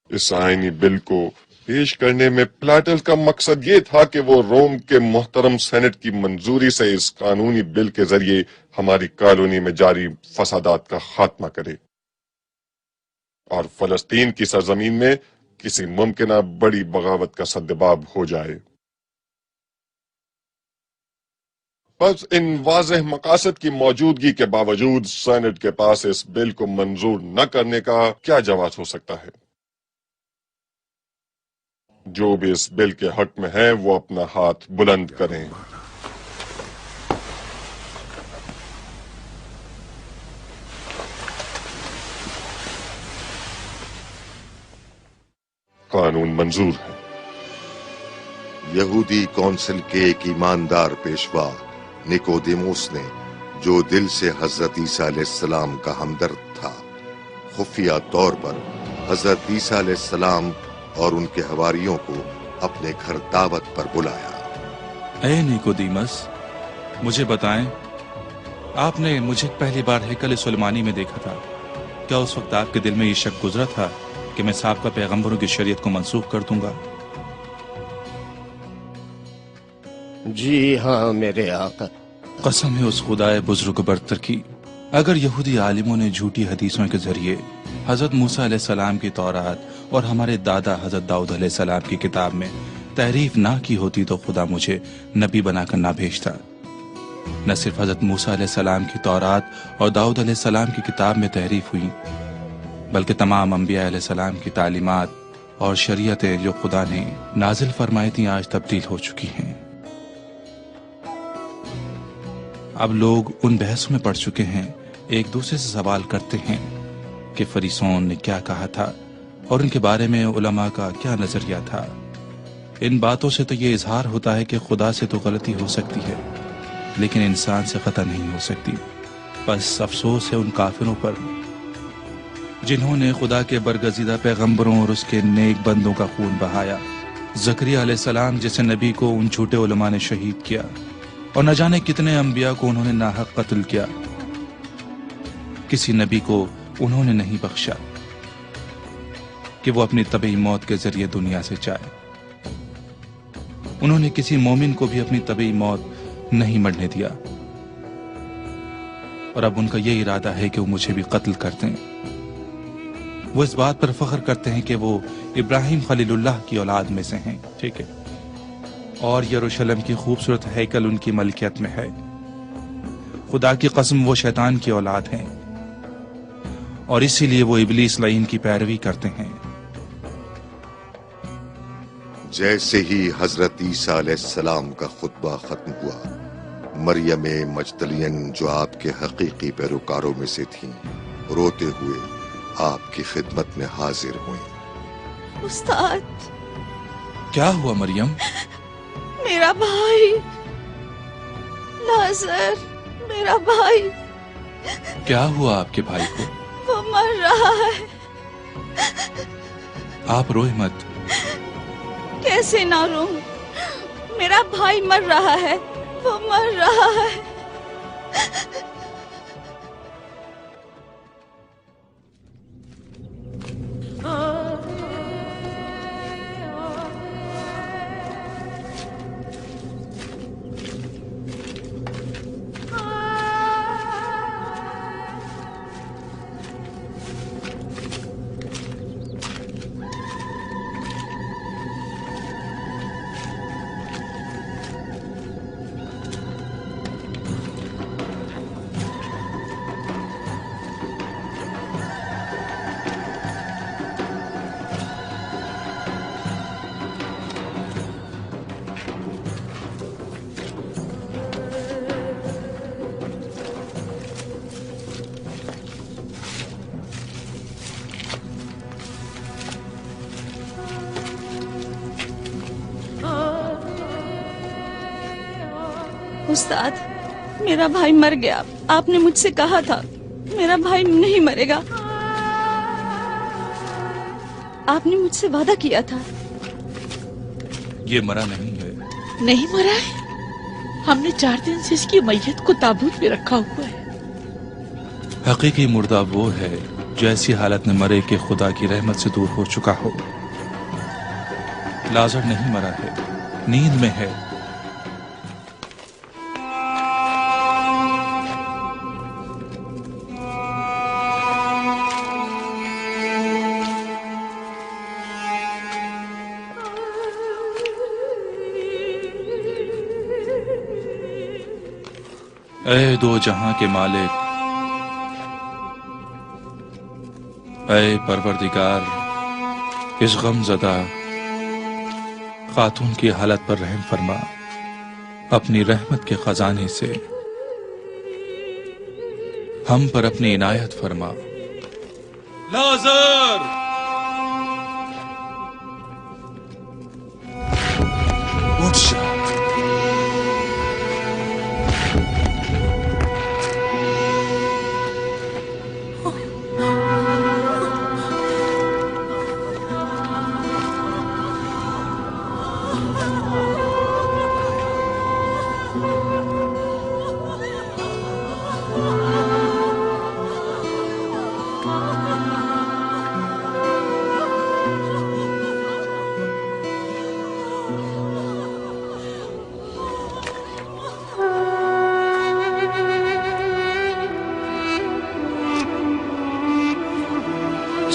G: اس آئینی بل کو پیش کرنے میں پلاٹل کا مقصد یہ تھا کہ وہ روم کے محترم سینٹ کی منظوری سے اس قانونی بل کے ذریعے ہماری کالونی میں جاری فسادات کا خاتمہ کرے اور فلسطین کی سرزمین میں کسی ممکنہ بڑی بغاوت کا سدباب ہو جائے۔ بس ان واضح مقاصد کی موجودگی کے باوجود سینٹ کے پاس اس بل کو منظور نہ کرنے کا کیا جواز ہو سکتا ہے؟ جو بھی اس بل کے حق میں ہے وہ اپنا ہاتھ بلند کریں۔ قانون منظور ہے۔
A: یہودی کونسل کے ایک ایماندار پیشوا نیکودیموس نے، جو دل سے حضرت عیسیٰ علیہ السلام کا ہمدرد تھا، خفیہ طور پر حضرت عیسیٰ علیہ السلام اور ان کے حواریوں کو اپنے گھر دعوت پر بلایا۔
J: اے نیکودیمس، مجھے بتائیں، آپ نے مجھے پہلی بار ہیکل سلیمانی میں دیکھا تھا، کیا اس وقت آپ کے دل میں یہ شک گزرا تھا کہ میں سابقہ پیغمبروں کی شریعت کو منسوخ کر دوں گا؟
H: جی ہاں میرے آقا۔
J: قسم ہے اس خدائے بزرگ برتر کی، اگر یہودی عالموں نے جھوٹی حدیثوں کے ذریعے حضرت موسیٰ علیہ السلام کی تورات اور ہمارے دادا حضرت داؤد علیہ السلام کی کتاب میں تحریف نہ کی ہوتی تو خدا مجھے نبی بنا کر نہ بھیجتا۔ نہ صرف حضرت موسیٰ علیہ السلام کی تورات اور داؤد علیہ السلام کی کتاب میں تحریف ہوئی، بلکہ تمام انبیاء علیہ السلام کی تعلیمات اور شریعتیں جو خدا نے نازل فرمائی تھیں آج تبدیل ہو چکی ہیں۔ اب لوگ ان بحثوں میں پڑ چکے ہیں، ایک دوسرے سے سوال کرتے ہیں کہ فریسیوں نے کیا کہا تھا اور ان کے بارے میں علماء کا کیا نظریہ تھا۔ ان باتوں سے تو یہ اظہار ہوتا ہے کہ خدا سے تو غلطی ہو سکتی ہے لیکن انسان سے خطا نہیں ہو سکتی۔ بس افسوس ہے ان کافروں پر جنہوں نے خدا کے برگزیدہ پیغمبروں اور اس کے نیک بندوں کا خون بہایا۔ زکریا علیہ السلام جیسے نبی کو ان جھوٹے علماء نے شہید کیا، اور نہ جانے کتنے انبیاء کو انہوں نے ناحق قتل کیا۔ کسی نبی کو انہوں نے نہیں بخشا کہ وہ اپنی طبعی موت کے ذریعے دنیا سے جائے۔ انہوں نے کسی مومن کو بھی اپنی طبعی موت نہیں مرنے دیا، اور اب ان کا یہ ارادہ ہے کہ وہ مجھے بھی قتل کر دیں۔ وہ اس بات پر فخر کرتے ہیں کہ وہ ابراہیم خلیل اللہ کی اولاد میں سے ہیں، ٹھیک ہے، اور یروشلم کی خوبصورت ہیکل ان کی ملکیت میں ہے۔ خدا کی قسم وہ شیطان کی اولاد ہیں، اور اسی لیے وہ ابلیس لعین کی پیروی کرتے ہیں۔
A: جیسے ہی حضرت عیسیٰ علیہ السلام کا خطبہ ختم ہوا، مریم مجدلین جو آپ کے حقیقی پیروکاروں میں سے تھیں، روتے ہوئے آپ کی خدمت میں حاضر ہوئیں۔
P: استاد،
J: کیا ہوا مریم؟
P: میرا بھائی لازر، میرا بھائی۔
J: کیا ہوا آپ کے بھائی کو؟
P: وہ مر رہا ہے۔
J: آپ روئے مت۔
P: کیسے نہ رو؟ میرا بھائی مر رہا ہے، وہ مر رہا ہے۔ استاد، میرا بھائی مر گیا۔ آپ نے مجھ سے کہا تھا میرا بھائی نہیں مرے گا۔ آپ نے مجھ سے وعدہ کیا تھا۔
J: یہ مرا نہیں ہے۔
N: نہیں مرا ہے؟ ہم نے 4 دن سے اس کی میت کو تابوت میں رکھا ہوا ہے۔
J: حقیقی مردہ وہ ہے جو ایسی حالت میں مرے کہ خدا کی رحمت سے دور ہو چکا ہو۔ لازر نہیں مرا ہے، نیند میں ہے۔ اے دو جہاں کے مالک، اے پروردگار، اس غم زدہ خاتون کی حالت پر رحم فرما، اپنی رحمت کے خزانے سے ہم پر اپنی عنایت فرما۔
E: لازر!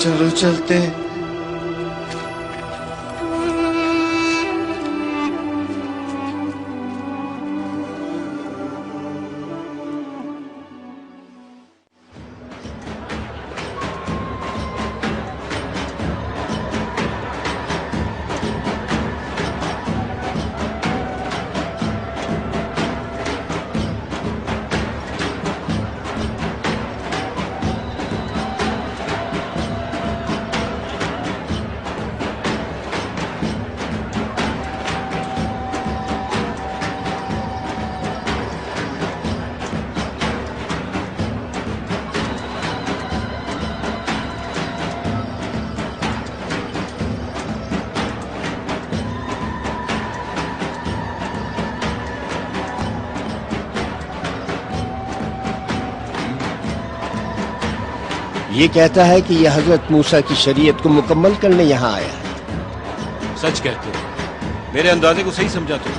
H: چلو چلتے ہیں۔ یہ کہتا ہے کہ یہ حضرت موسیٰ کی شریعت کو مکمل کرنے یہاں آیا ہے۔
Q: سچ کہتے ہو، میرے اندازے کو صحیح سمجھا تو۔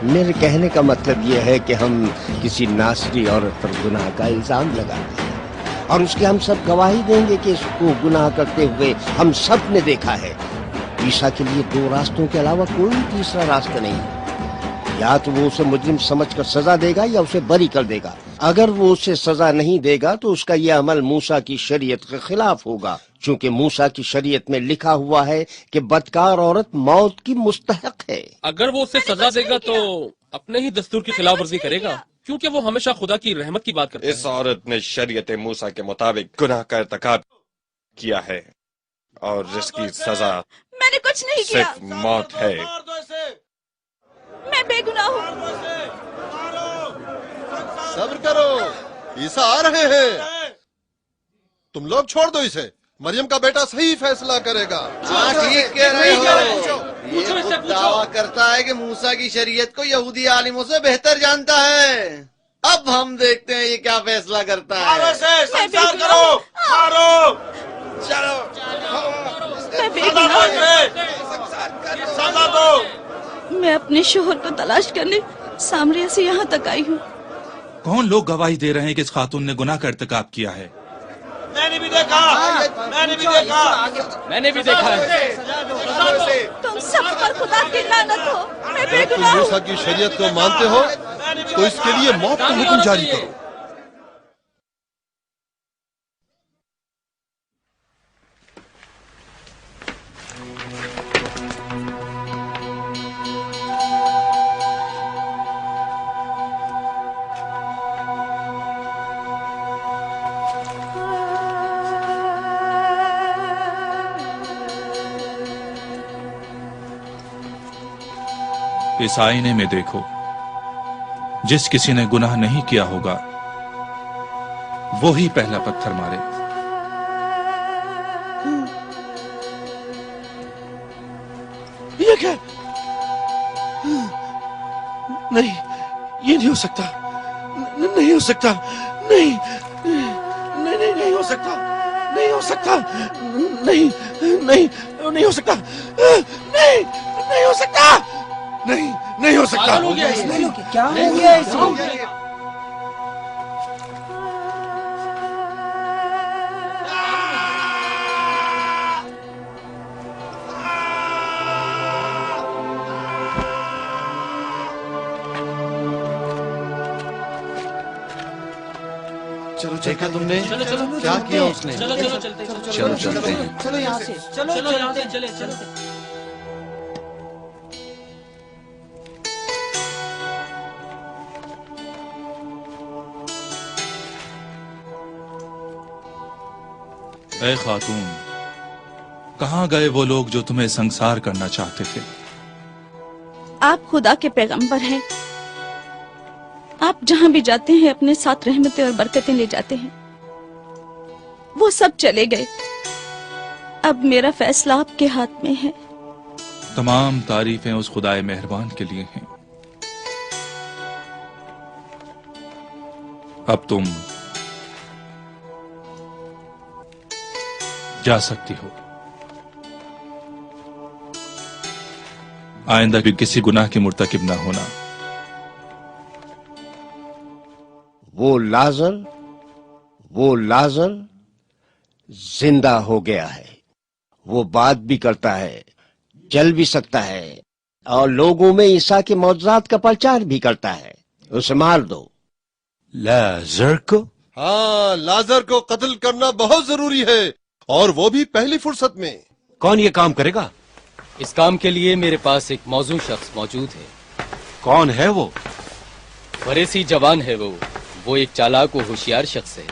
H: میرے کہنے کا مطلب یہ ہے کہ ہم کسی ناصری عورت پر گناہ کا الزام لگاتے ہیں اور اس کی ہم سب گواہی دیں گے کہ اس کو گناہ کرتے ہوئے ہم سب نے دیکھا ہے۔ عیسیٰ کے لیے دو راستوں کے علاوہ کوئی تیسرا راستہ نہیں ہے، یا تو وہ اسے مجرم سمجھ کر سزا دے گا یا اسے بری کر دے گا۔ اگر وہ اسے سزا نہیں دے گا تو اس کا یہ عمل موسیٰ کی شریعت کے خلاف ہوگا، چونکہ موسیٰ کی شریعت میں لکھا ہوا ہے کہ بدکار عورت موت کی مستحق ہے۔
M: اگر وہ اسے سزا دے گا تو اپنے ہی دستور کی خلاف ورزی کرے گا، کیونکہ وہ ہمیشہ خدا کی رحمت کی بات کرتا ہے۔
B: اس عورت نے شریعت موسیٰ کے مطابق گناہ کا ارتکاب کیا ہے اور اس کی سزا
P: میں نے کچھ نہیں کیا،
B: صرف موت ہے۔
P: میں بے گناہ ہوں۔
C: صبر کرو، عیسیٰ آ رہے ہیں، تم لوگ چھوڑ دو اسے، مریم کا بیٹا صحیح فیصلہ کرے گا۔
R: ہاں ٹھیک کہہ رہے ہو، یہ خود دعویٰ کرتا ہے کہ موسیٰ کی شریعت کو یہودی عالموں سے بہتر جانتا ہے۔ اب ہم دیکھتے ہیں یہ کیا فیصلہ کرتا ہے۔
C: چلو
P: میں اپنے شوہر کو تلاش کرنے سامریہ سے یہاں تک آئی ہوں۔
J: کون لوگ گواہی دے رہے ہیں کہ اس خاتون نے گناہ کا ارتکاب کیا ہے؟
L: میں نے بھی دیکھا، میں نے بھی دیکھا،
K: میں نے بھی دیکھا ہے۔
P: تم سب پر خدا کی لعنت ہو، میں بے
C: اگر تم
P: گناہ ہوں۔
C: موسیٰ کی شریعت کو مانتے ہو تو اس کے لیے موت کا حکم جاری کرو۔
J: اس آئینے میں دیکھو، جس کسی نے گناہ نہیں کیا ہوگا وہی پہلا پتھر مارے۔
D: یہ کیا؟ نہیں، یہ نہیں ہو سکتا، نہیں ہو سکتا، نہیں نہیں نہیں نہیں ہو سکتا، نہیں ہو سکتا، نہیں نہیں نہیں ہو سکتا، نہیں نہیں ہو سکتا، نہیں نہیں ہو سکتا۔
L: کیا ہو گیا اسے؟
Q: چلو دیکھا تم نے
L: کیا کیا اس نے؟
Q: چلو چلتے ہیں۔
L: چلو یہاں سے، چلو یہاں سے چلے چلے۔
J: اے خاتون، کہاں گئے وہ لوگ جو تمہیں سنسار کرنا چاہتے تھے؟
P: آپ خدا کے پیغمبر ہیں، آپ جہاں بھی جاتے ہیں اپنے ساتھ رحمتیں اور برکتیں لے جاتے ہیں۔ وہ سب چلے گئے، اب میرا فیصلہ آپ کے ہاتھ میں ہے۔
J: تمام تعریفیں اس خدائے مہربان کے لیے ہیں۔ اب تم جا سکتی ہو۔ آئندہ بھی کسی گناہ کی مرتکب نہ ہونا۔
H: وہ لازر زندہ ہو گیا ہے، وہ بات بھی کرتا ہے، چل بھی سکتا ہے، اور لوگوں میں عیسیٰ کے معجزات کا پرچار بھی کرتا ہے۔ اسے مار دو۔
C: لازر کو؟ ہاں، لازر کو قتل کرنا بہت ضروری ہے، اور وہ بھی پہلی فرصت میں۔
Q: کون یہ کام کرے گا؟
K: اس کام کے لیے میرے پاس ایک موزوں شخص موجود ہے۔
Q: کون ہے وہ؟
K: فریسی جوان ہے وہ ایک چالاک و ہوشیار شخص ہے،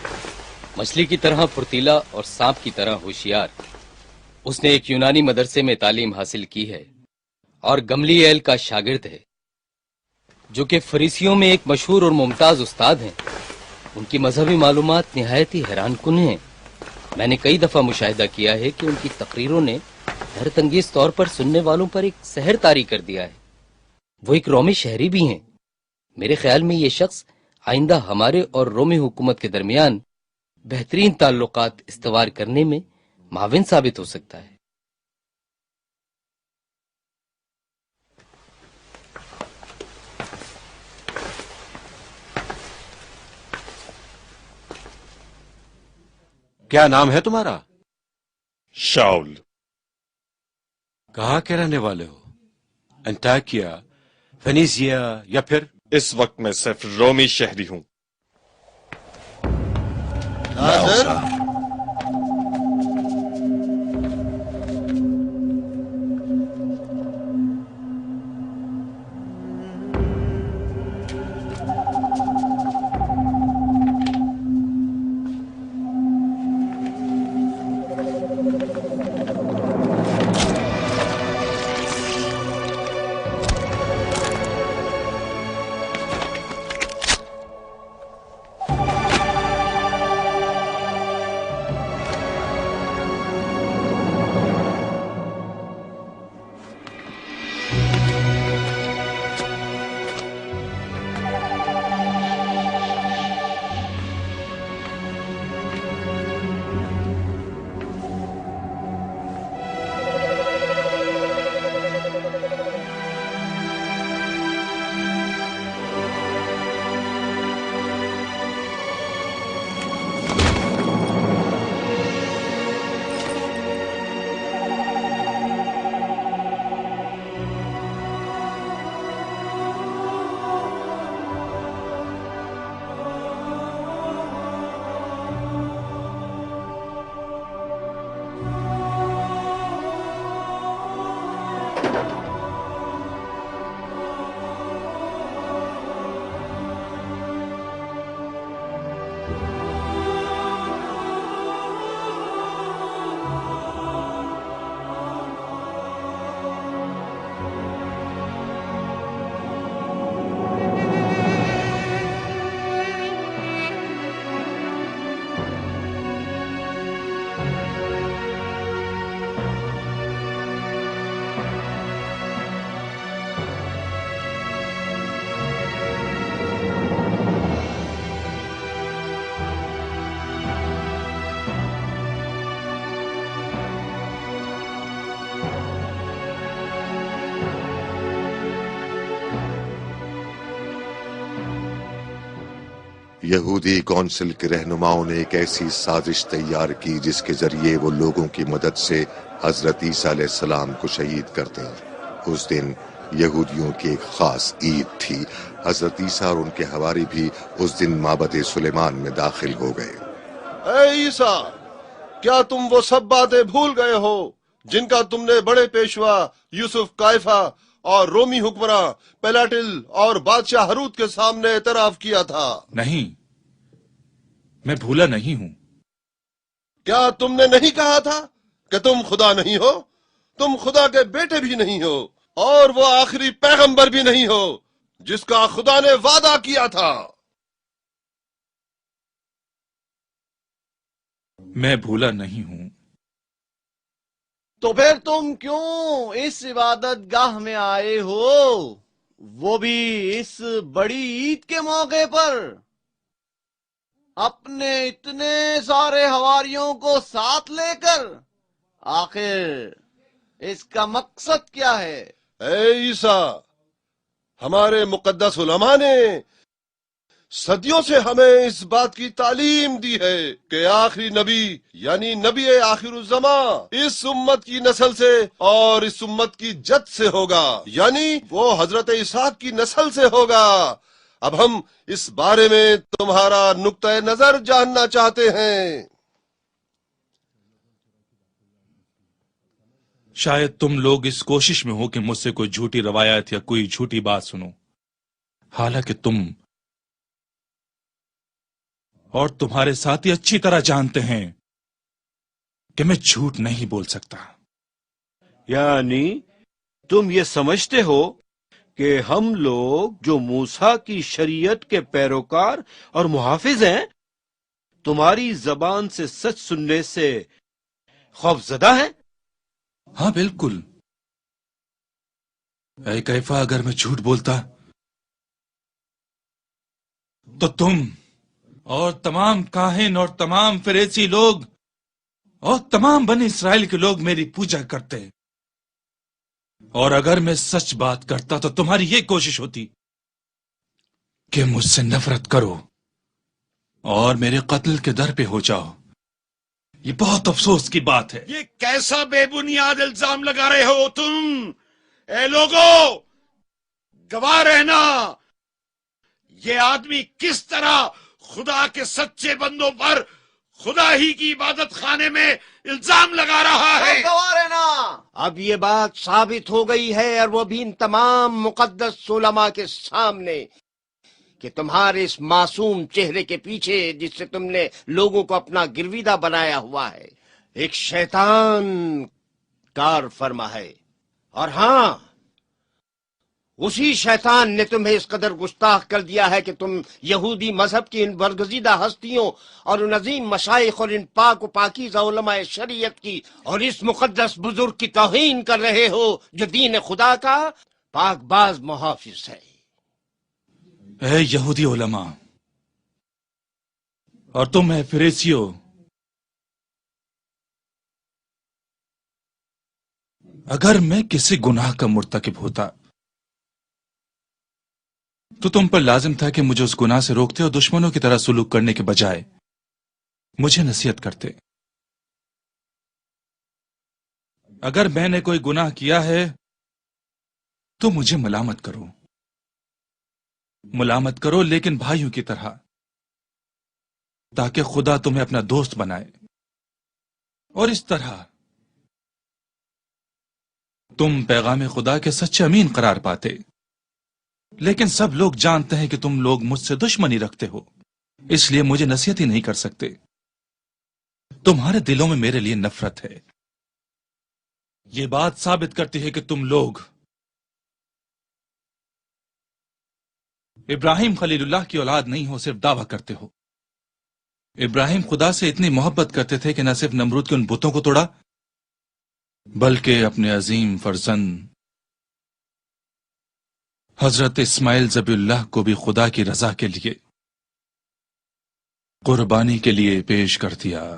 K: مچھلی کی طرح پھرتیلا اور سانپ کی طرح ہوشیار۔ اس نے ایک یونانی مدرسے میں تعلیم حاصل کی ہے اور گملیل کا شاگرد ہے، جو کہ فریسیوں میں ایک مشہور اور ممتاز استاد ہیں۔ ان کی مذہبی معلومات نہایت ہی حیران کن ہیں۔ میں نے کئی دفعہ مشاہدہ کیا ہے کہ ان کی تقریروں نے حیرت انگیز طور پر سننے والوں پر ایک سحر طاری کر دیا ہے۔ وہ ایک رومی شہری بھی ہیں۔ میرے خیال میں یہ شخص آئندہ ہمارے اور رومی حکومت کے درمیان बेहतरीन ताल्लुकात इस्तवार करने में माविन साबित हो सकता है।
Q: क्या नाम है तुम्हारा?
B: शाउल।
Q: कहाँ के रहने वाले हो? अंताकिया, फेनीसिया या फिर?
B: इस वक्त मैं सिर्फ रोमी शहरी हूं।
A: यहूदी कौंसिल के रहनुमाओं ने एक ऐसी साजिश तैयार की जिसके जरिए वो लोगों की मदद से हजरत ईसा अलैहिस्सलाम को शहीद कर दें। उस दिन यहूदियों की एक खास ईद थी। हजरत ईसा और उनके हवारी भी उस दिन माबद सुलेमान में दाखिल हो गए।
C: ऐ ईसा, क्या तुम वो सब बातें भूल गए हो जिनका तुमने बड़े पेशवा यूसुफ, काइफा और रोमी हुक्मरान पेलाटिल और बादशाह हरूत के सामने एतराफ किया था?
J: नहीं, मैं भूला नहीं हूं।
C: क्या तुमने नहीं कहा था कि तुम खुदा नहीं हो? तुम खुदा के बेटे भी नहीं हो और वो आखिरी पैगंबर भी नहीं हो जिसका खुदा ने वादा किया था।
J: मैं भूला नहीं हूं।
H: तो फिर तुम क्यों इस इबादत गाह में आए हो, वो भी इस बड़ी ईद के मौके पर, अपने इतने सारे हवारियों को साथ लेकर? आखिर इसका मकसद क्या है?
C: ऐ ईसा, हमारे मुकद्दस उलमा ने सदियों से हमें इस बात की तालीम दी है कि आखिरी नबी यानी नबी आखिरुज़्ज़मा इस उम्मत की नस्ल से और इस उम्मत की जद से होगा, यानी वो हजरत इसहाक की नस्ल से होगा। अब हम इस बारे में तुम्हारा नुक्ता नजर जानना चाहते हैं।
J: शायद तुम लोग इस कोशिश में हो कि मुझसे कोई झूठी रवायत या कोई झूठी बात सुनो, हालांकि तुम और तुम्हारे साथी अच्छी तरह जानते हैं कि मैं झूठ नहीं बोल सकता।
Q: यानी तुम ये समझते हो कि हम लोग जो मूसा की शरीयत के पैरोकार और मुहाफिज हैं, तुम्हारी जबान से सच सुनने से खौफजदा हैं?
J: हाँ बिल्कुल। ऐ कैफा, अगर मैं झूठ बोलता तो तुम اور تمام کاہن اور تمام فریسی لوگ اور تمام بنی اسرائیل کے لوگ میری پوجا کرتے، اور اگر میں سچ بات کرتا تو تمہاری یہ کوشش ہوتی کہ مجھ سے نفرت کرو اور میرے قتل کے در پہ ہو جاؤ۔ یہ بہت افسوس کی بات ہے۔
F: یہ کیسا بے بنیاد الزام لگا رہے ہو تم؟ اے لوگوں، گواہ رہنا، یہ آدمی کس طرح خدا کے سچے بندوں پر خدا ہی کی عبادت خانے میں الزام لگا رہا ہے۔
H: اب یہ بات ثابت ہو گئی ہے، اور وہ بھی ان تمام مقدس علماء کے سامنے، کہ تمہارے اس معصوم چہرے کے پیچھے جس سے تم نے لوگوں کو اپنا گرویدہ بنایا ہوا ہے، ایک شیطان کار فرما ہے۔ اور ہاں، اسی شیطان نے تمہیں اس قدر گستاخ کر دیا ہے کہ تم یہودی مذہب کی ان برگزیدہ ہستیوں اور ان عظیم مشائخ اور ان پاک و پاکیزہ علماء شریعت کی اور اس مقدس بزرگ کی توہین کر رہے ہو جو دین خدا کا پاک باز محافظ ہے۔
J: اے یہودی علماء اور تم اے فریسیو، اگر میں کسی گناہ کا مرتکب ہوتا تو تم پر لازم تھا کہ مجھے اس گناہ سے روکتے اور دشمنوں کی طرح سلوک کرنے کے بجائے مجھے نصیحت کرتے۔ اگر میں نے کوئی گناہ کیا ہے تو مجھے ملامت کرو، لیکن بھائیوں کی طرح، تاکہ خدا تمہیں اپنا دوست بنائے، اور اس طرح تم پیغام خدا کے سچے امین قرار پاتے۔ لیکن سب لوگ جانتے ہیں کہ تم لوگ مجھ سے دشمنی رکھتے ہو، اس لیے مجھے نصیحت ہی نہیں کر سکتے۔ تمہارے دلوں میں میرے لیے نفرت ہے۔ یہ بات ثابت کرتی ہے کہ تم لوگ ابراہیم خلیل اللہ کی اولاد نہیں ہو، صرف دعویٰ کرتے ہو۔ ابراہیم خدا سے اتنی محبت کرتے تھے کہ نہ صرف نمرود کے ان بتوں کو توڑا، بلکہ اپنے عظیم فرزند حضرت اسماعیل ذبیح اللہ کو بھی خدا کی رضا کے لیے قربانی کے لیے پیش کر دیا۔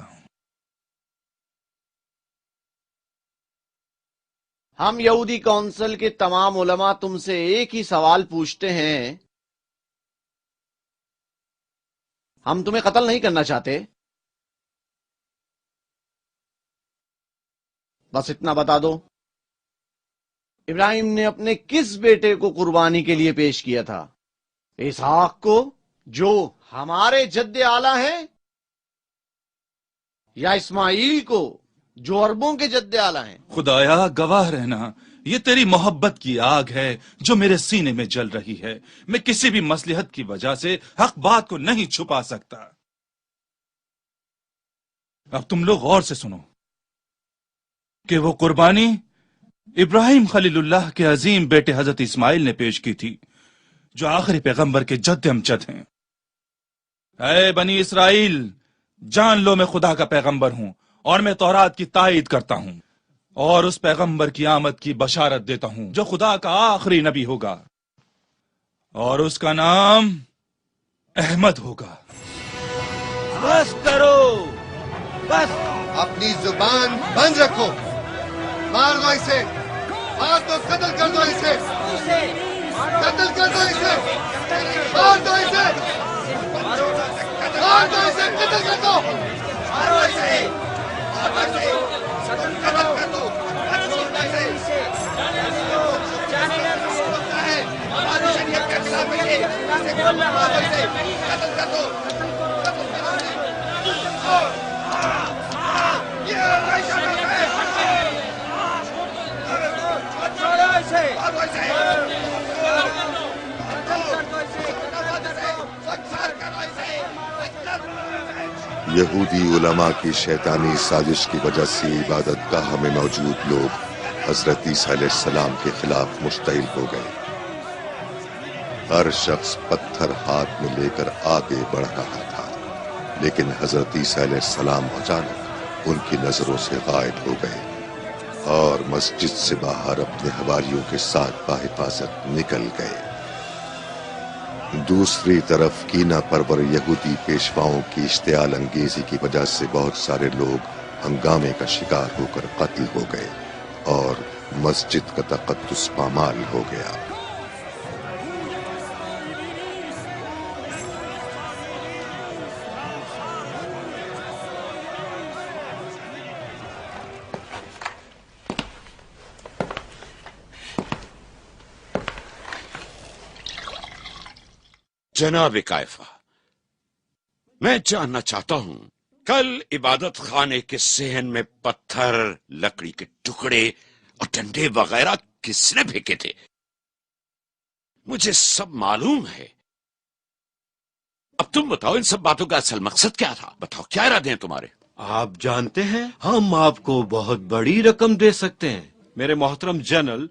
I: ہم یہودی کونسل کے تمام علماء تم سے ایک ہی سوال پوچھتے ہیں، ہم تمہیں قتل نہیں کرنا چاہتے، بس اتنا بتا دو، ابراہیم نے اپنے کس بیٹے کو قربانی کے لیے پیش کیا تھا؟ اسحاق کو جو ہمارے جد اعلیٰ ہیں، یا اسماعیل کو جو عربوں کے جد اعلیٰ ہیں؟
J: خدایا گواہ رہنا، یہ تیری محبت کی آگ ہے جو میرے سینے میں جل رہی ہے۔ میں کسی بھی مصلحت کی وجہ سے حق بات کو نہیں چھپا سکتا۔ اب تم لوگ غور سے سنو کہ وہ قربانی ابراہیم خلیل اللہ کے عظیم بیٹے حضرت اسماعیل نے پیش کی تھی، جو آخری پیغمبر کے جد امجد ہیں۔ اے بنی اسرائیل، جان لو میں خدا کا پیغمبر ہوں، اور میں تورات کی تائید کرتا ہوں، اور اس پیغمبر کی آمد کی بشارت دیتا ہوں جو خدا کا آخری نبی ہوگا، اور اس کا نام احمد ہوگا۔
H: بس کرو، بس
C: اپنی زبان بند رکھو، مار دو اسے، مار دو، قتل کر دو اسے، قتل کر دو اسے، مار دو اسے، مار دو اسے، قتل کر دو، مارو اسے، قتل کر دو، ہماری شریعت کے خلاف ہے، قتل کر دو۔
A: یہودی علماء کی شیطانی سازش کی وجہ سے عبادت گاہ میں موجود لوگ حضرت عیسیٰ علیہ السلام کے خلاف مشتعل ہو گئے۔ ہر شخص پتھر ہاتھ میں لے کر آگے بڑھ رہا تھا، لیکن حضرت عیسیٰ علیہ السلام اچانک ان کی نظروں سے غائب ہو گئے اور مسجد سے باہر اپنے حواریوں کے ساتھ باحفاظت نکل گئے۔ दूसरी तरफ कीना परवर यहूदी पेशवाओं की इश्तियाल अंगेजी की वजह से बहुत सारे लोग हंगामे का शिकार होकर कत्ल हो गए और मस्जिद का तकद्दुस पामाल हो गया।
F: जनाब कायफा, मैं जानना चाहता हूं, कल इबादत खाने के सेहन में पत्थर, लकड़ी के टुकड़े और डंडे वगैरह किसने फेंके थे? मुझे सब मालूम है। अब तुम बताओ, इन सब बातों का असल मकसद क्या था? बताओ, क्या इरादे हैं तुम्हारे?
Q: आप जानते हैं, हम आपको बहुत बड़ी रकम दे सकते हैं। मेरे मोहतरम जनरल,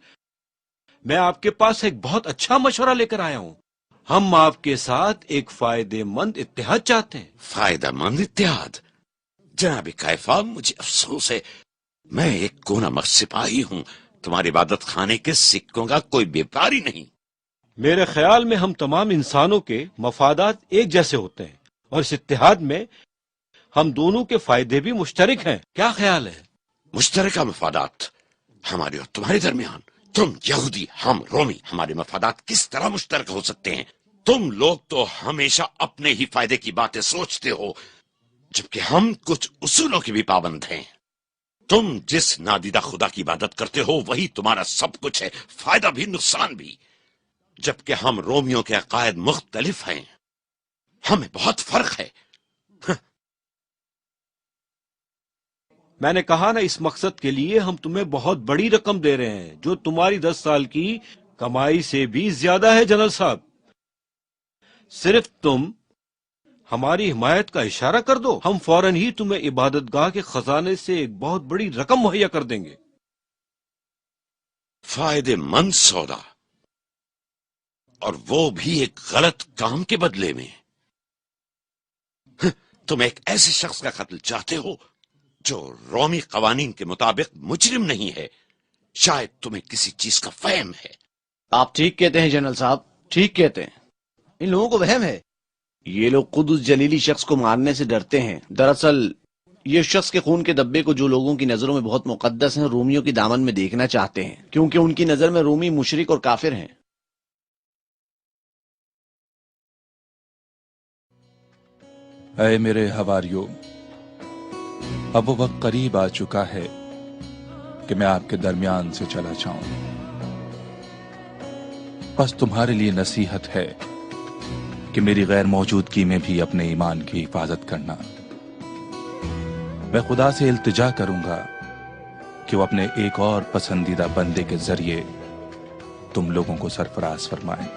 Q: मैं आपके पास एक बहुत अच्छा मशवरा लेकर आया हूं। हम आपके साथ एक फायदेमंद इत्तेहाद चाहते हैं।
F: फायदेमंद इत्तेहाद? जनाब कायफा, मुझे अफसोस है, मैं एक कोना सिपाही हूं, तुम्हारी इबादत खाने के सिक्कों का कोई व्यापारी नहीं।
Q: मेरे ख्याल में हम तमाम इंसानों के मफादात एक जैसे होते हैं और इस इत्तेहाद में हम दोनों के फायदे भी मुश्तरक हैं। क्या ख्याल है?
F: मुश्तरका मफादात हमारे और तुम्हारे दरमियान? तुम यहूदी, हम रोमी, हमारे मफादात किस तरह मुश्तरक हो सकते हैं? तुम लोग तो हमेशा अपने ही फायदे की बातें सोचते हो, जबकि हम कुछ उसूलों के भी पाबंद हैं। तुम जिस नादीदा खुदा की इबादत करते हो वही तुम्हारा सब कुछ है, फायदा भी नुकसान भी। जबकि हम रोमियों के अकायद मुख्तलिफ हैं, हमें बहुत फर्क है।
Q: मैंने कहा ना, इस मकसद के लिए हम तुम्हें बहुत बड़ी रकम दे रहे हैं, जो तुम्हारी 10 साल की कमाई से भी ज्यादा है। जनरल साहब, सिर्फ तुम हमारी हिमायत का इशारा कर दो, हम फौरन ही तुम्हें इबादतगाह के खजाने से एक बहुत बड़ी रकम मुहैया कर देंगे।
F: फायदेमंद सौदा, और वो भी एक गलत काम के बदले में। तुम एक ऐसे शख्स का कत्ल चाहते हो जो रोमी कवानीन के मुताबिक मुजरिम नहीं है। शायद तुम्हें किसी चीज का फहम है।
I: आप ठीक कहते हैं जनरल साहब, ठीक कहते हैं। इन लोगों को वहम है। ये लोग खुद उस जलीली शख्स को मारने से डरते हैं। दरअसल ये शख्स के खून के धब्बे को जो लोगों की नजरों में बहुत मुकद्दस हैं, रोमियों की दामन में देखना चाहते हैं, क्योंकि उनकी नजर में रोमी मुशरिक और काफिर हैं।
J: ऐ मेरे हवारियों, अब वो वक्त करीब आ चुका है कि मैं आपके दरमियान से चला जाऊं। बस तुम्हारे लिए नसीहत है कि मेरी गैर मौजूदगी में भी अपने ईमान की हिफाजत करना। मैं खुदा से इल्तिजा करूंगा कि वो अपने एक और पसंदीदा बंदे के जरिए तुम लोगों को सरफराज फरमाए।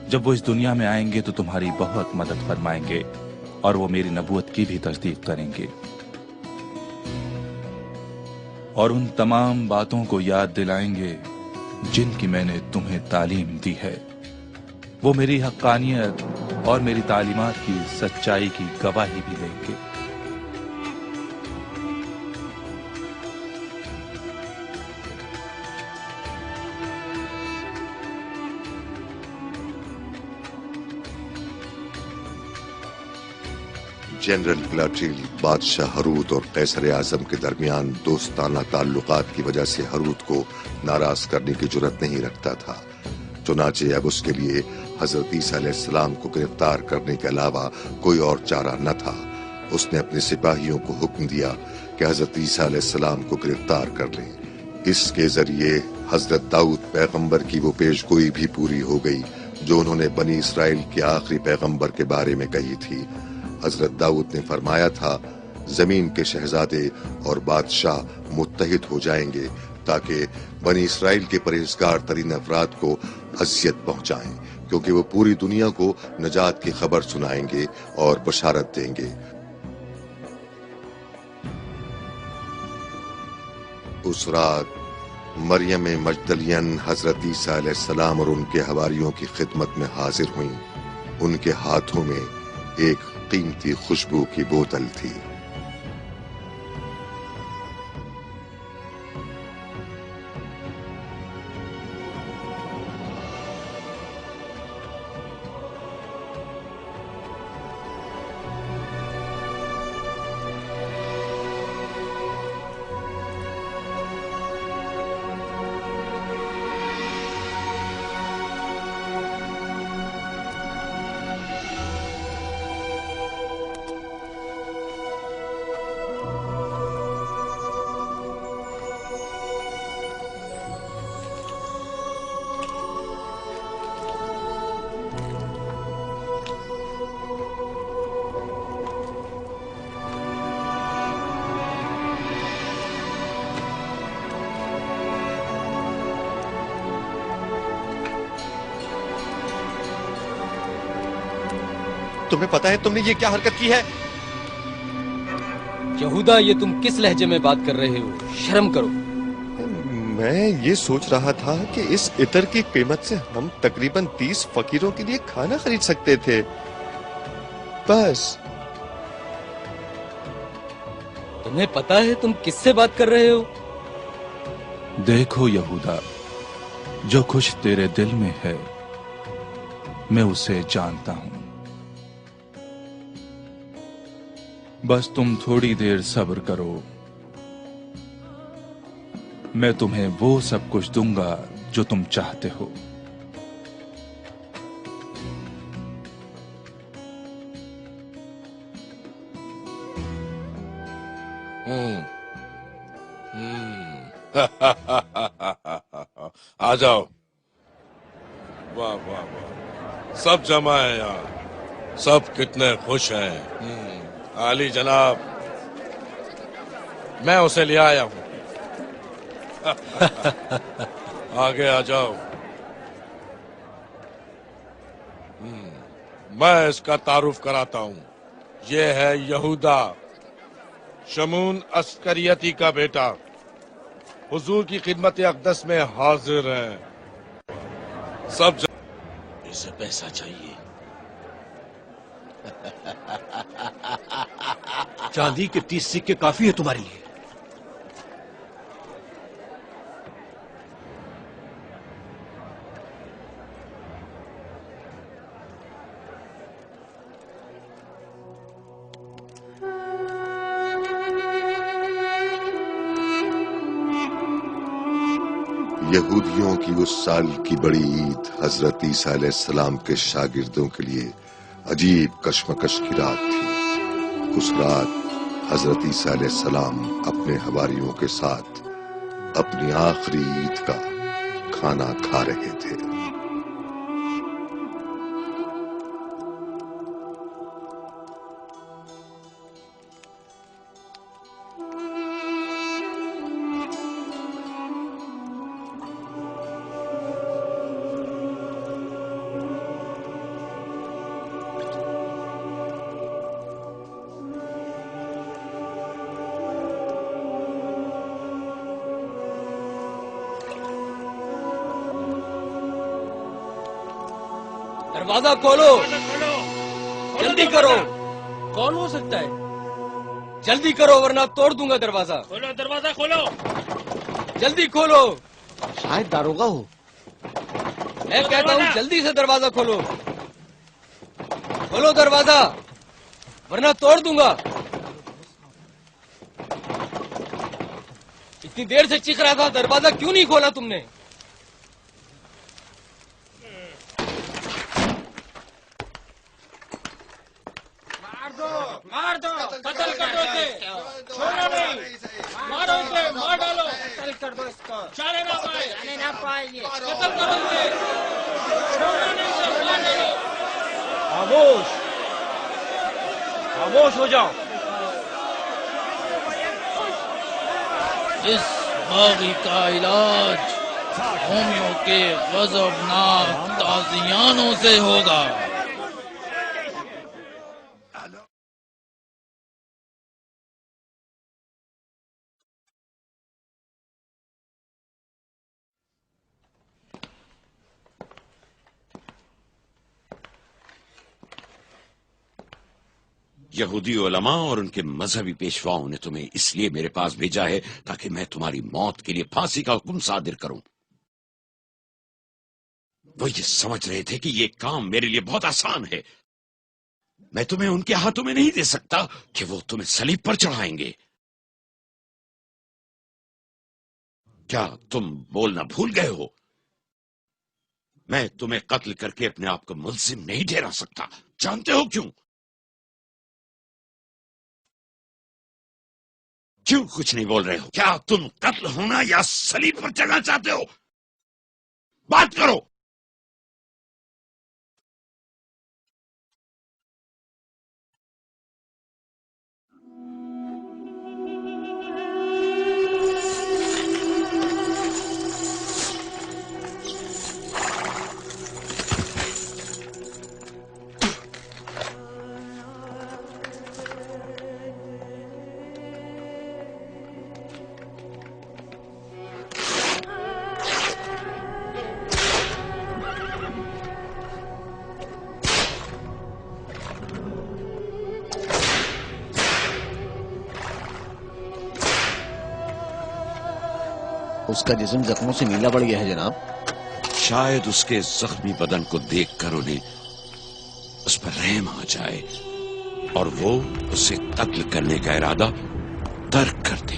J: जब वो इस दुनिया में आएंगे तो तुम्हारी बहुत मदद फरमाएंगे और वो मेरी नबूवत की भी तस्दीक करेंगे और उन तमाम बातों को याद दिलाएंगे जिनकी मैंने तुम्हें तालीम दी है। वो मेरी हक्कानियत और मेरी तालीमात की सच्चाई की गवाही भी देंगे।
A: जनरल प्लाटील बादशाह हरूत और कैसर आजम के दरमियान दोस्ताना ताल्लुकात की वजह से हरूत को नाराज करने की जुर्रत नहीं रखता था। चुनाचे अब उसके लिए हजरत ईसा अलैहिस्सलाम को गिरफ्तार करने के अलावा कोई और चारा न था। उसने अपने सिपाहियों को हुक्म दिया कि हजरत ईसा अलैहिस्सलाम को गिरफ्तार कर लें। इसके जरिए हजरत दाऊद पैगंबर की वो पेशगोई भी पूरी हो गई जो उन्होंने बनी इसराइल के आखिरी पैगंबर के बारे में कही थी। हजरत दाऊद ने फरमाया था, जमीन के शहजादे और बादशाह मुत्तहिद हो जाएंगे ताकि बनी इसराइल के परहेजगार तरीन अफराद को अज़ियत पहुंचाएं, क्योंकि वो पूरी दुनिया को नजात की खबर सुनाएंगे और बशारत देंगे। उस रात मरियम मजदलियन हजरत ईसा अलैहिस्सलाम और उनके हवारियों की खिदमत में हाजिर हुईं। उनके हाथों में एक कीमती खुशबू की बोतल थी।
B: तुम्हें पता है तुमने ये क्या हरकत की है?
K: यहूदा, ये तुम किस लहजे में बात कर रहे हो? शर्म करो।
B: मैं ये सोच रहा था कि इस इत्र की कीमत से हम तकरीबन 30 फकीरों के लिए खाना खरीद सकते थे, बस।
K: तुम्हें पता है तुम किससे बात कर रहे हो?
J: देखो यहूदा, जो कुछ तेरे दिल में है मैं उसे जानता हूं। बस तुम थोड़ी देर सब्र करो, मैं तुम्हें वो सब कुछ दूंगा जो तुम चाहते हो।
D: आ जाओ। वाह वाह वाह, सब जमा है यहाँ, सब कितने खुश हैं। आली जनाब, मैं उसे ले आया हूँ। आगे आ जाओ। मैं इसका तारुफ कराता हूँ। ये है यहूदा, शमून अस्करियती का बेटा, हुजूर की खिदमत अक़दस में हाजिर है। सब
F: इसे पैसा चाहिए।
Q: चांदी के 30 सिक्के काफी है तुम्हारे लिए।
A: यहूदियों की उस साल की बड़ी ईद हजरत ईसा अलैहिस्सलाम के शागिर्दों के लिए अजीब कश्मकश की रात थी। उस रात हजरत ईसा अलैहिस्सलाम अपने हवारियों के साथ अपनी आखिरी ईद का खाना खा रहे थे।
K: दरवाजा खोलो, जल्दी करो।
M: कौन हो सकता है?
K: जल्दी करो वरना तोड़ दूंगा दरवाजा।
M: खोलो दरवाजा, खोलो
K: जल्दी खोलो।
H: शायद दारोगा हो।
K: मैं कहता हूँ जल्दी से दरवाजा खोलो। खोलो दरवाजा वरना तोड़ दूंगा। इतनी देर से चीख रहा था, दरवाजा क्यों नहीं खोला तुमने?
L: मार दो, कत्ल कर दो इसे, छोड़ो नहीं, मारो इसे, मार डालो, कत्ल कर दो इसको, जाने ना पाए ये, कत्ल करो इसे, छोड़ो नहीं इसे, मार डालो।
Q: खामोश, खामोश हो जाओ।
S: इस बागी का इलाज रोमियों के गजबनाक ताजियानों से होगा।
F: यहूदी उलमा और उनके मजहबी पेशवाओं ने तुम्हें इसलिए मेरे पास भेजा है ताकि मैं तुम्हारी मौत के लिए फांसी का हुक्म सादिर करूं। वो ये समझ रहे थे कि ये काम मेरे लिए बहुत आसान है। मैं तुम्हें उनके हाथों में नहीं दे सकता कि वो तुम्हें सलीब पर चढ़ाएंगे। क्या तुम बोलना भूल गए हो? मैं तुम्हें कत्ल करके अपने आप को मुल्जिम नहीं ठहरा सकता। जानते हो क्यों? क्यों कुछ नहीं बोल रहे हो? क्या तुम कत्ल होना या सलीब पर चढ़ना चाहते हो? बात करो।
I: اس کا جسم زخموں سے نیلا پڑ گیا ہے جناب.
F: شاید اس کے زخمی بدن کو دیکھ کر انہیں اس پر رحم آ جائے اور وہ اسے قتل کرنے کا ارادہ ترک کر دے.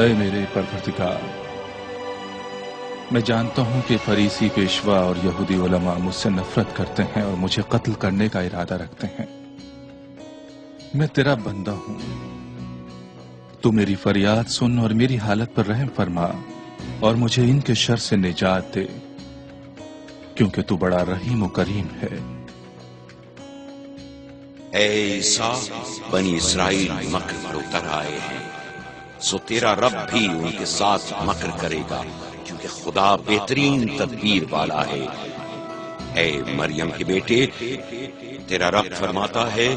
J: اے میرے پروردگار، میں جانتا ہوں کہ فریسی پیشوا اور یہودی علماء مجھ سے نفرت کرتے ہیں اور مجھے قتل کرنے کا ارادہ رکھتے ہیں. میں تیرا بندہ ہوں، تو میری فریاد سن اور میری حالت پر رحم فرما اور مجھے ان کے شر سے نجات دے، کیونکہ تو بڑا رحیم و کریم ہے.
F: اے عیسیٰ، بنی اسرائیل مکر پر اتر آئے ہیں، سو تیرا رب بھی ان کے ساتھ مکر کرے گا، کیونکہ خدا بہترین تدبیر والا ہے. اے مریم کے بیٹے، تیرا رب فرماتا ہے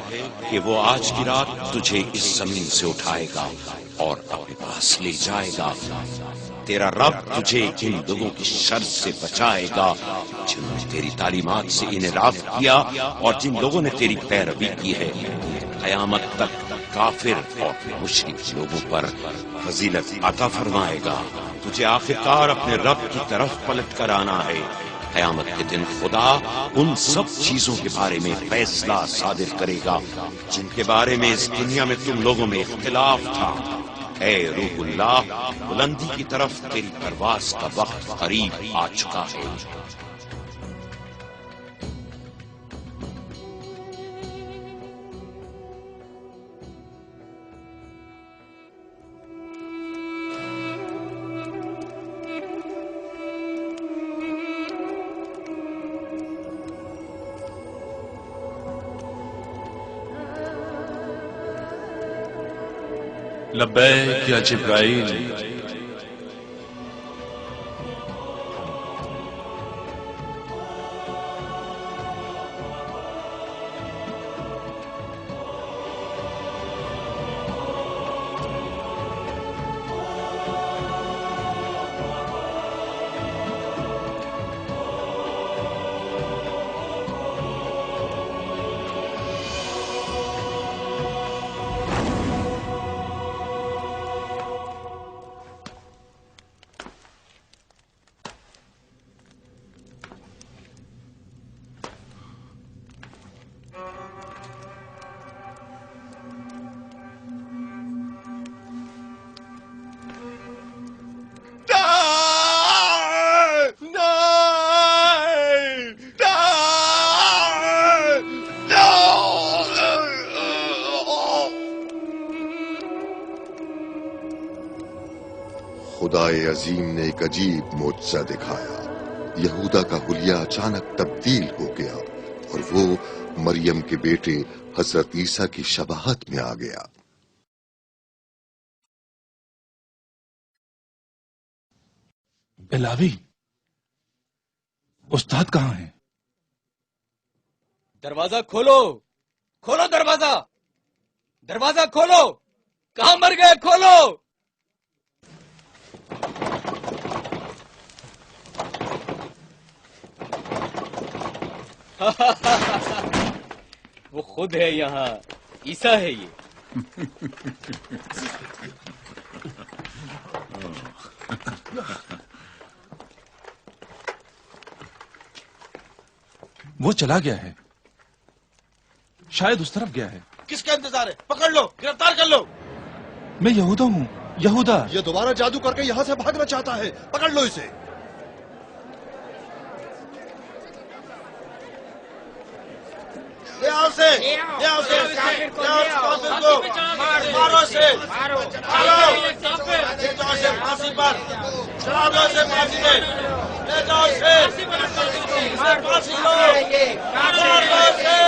F: کہ وہ آج کی رات تجھے اس زمین سے اٹھائے گا اور اپنے پاس لے جائے گا. تیرا رب تجھے ان لوگوں کی شر سے بچائے گا جنہوں نے تیری تعلیمات سے انحراف کیا اور جن لوگوں نے تیری پیروی کی ہے. قیامت تک کافر اور مشرک لوگوں پر فضیلت عطا فرمائے گا. تجھے آخرکار اپنے رب کی طرف پلٹ کر آنا ہے. قیامت کے دن خدا ان سب چیزوں کے بارے میں فیصلہ صادر کرے گا جن کے بارے میں اس دنیا میں تم لوگوں میں اختلاف تھا. اے روح اللہ، بلندی کی طرف تیری پرواز کا وقت قریب آ چکا ہے.
J: لبیک یا جبرائیل.
A: خدائے عظیم نے ایک عجیب معجزہ دکھایا. یہودا کا حلیہ اچانک تبدیل ہو گیا اور وہ مریم کے بیٹے حضرت عیسیٰ کی شباہت میں آ گیا.
J: الہی، استاد کہاں ہیں؟
K: دروازہ کھولو، کھولو دروازہ، دروازہ کھولو، کہاں مر گئے؟ کھولو. وہ خود ہے یہاں، عیسیٰ ہے یہ.
J: وہ چلا گیا ہے، شاید اس طرف گیا ہے.
D: किसका इंतजार है? पकड़ लो, गिरफ्तार कर लो।
J: मैं यहूदा हूँ, यहूदा।
C: ये दोबारा जादू करके यहाँ से भागना चाहता है, पकड़ लो इसे।
D: ले आओ से, ले आओ से, ले आओ काफिर को, मारो से, चलो, ले जाओ से फांसी पर, चला दो से फांसी पे, ले जाओ से, फांसी लो, मार दो से,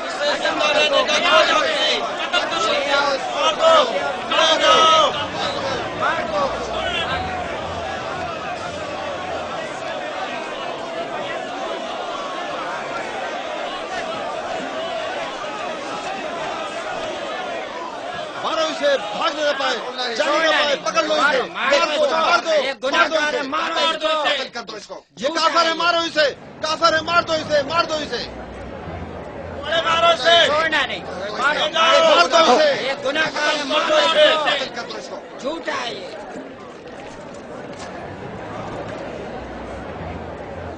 D: इसे जिंदा रहने का क्या हक है? मार दो, ले जाओ। भागने न पाए, जाने न पाए, पकड़ लो इसे, मार दो, मार दो, मार दो इसे, ये काफिर है, मारो इसे, काफिर है, मार दो इसे, मार दो इसे, मारो इसे, छोड़ना नहीं, मार दो इसे, ये गुनाहगार है, मार दो इसे, झूठा है ये,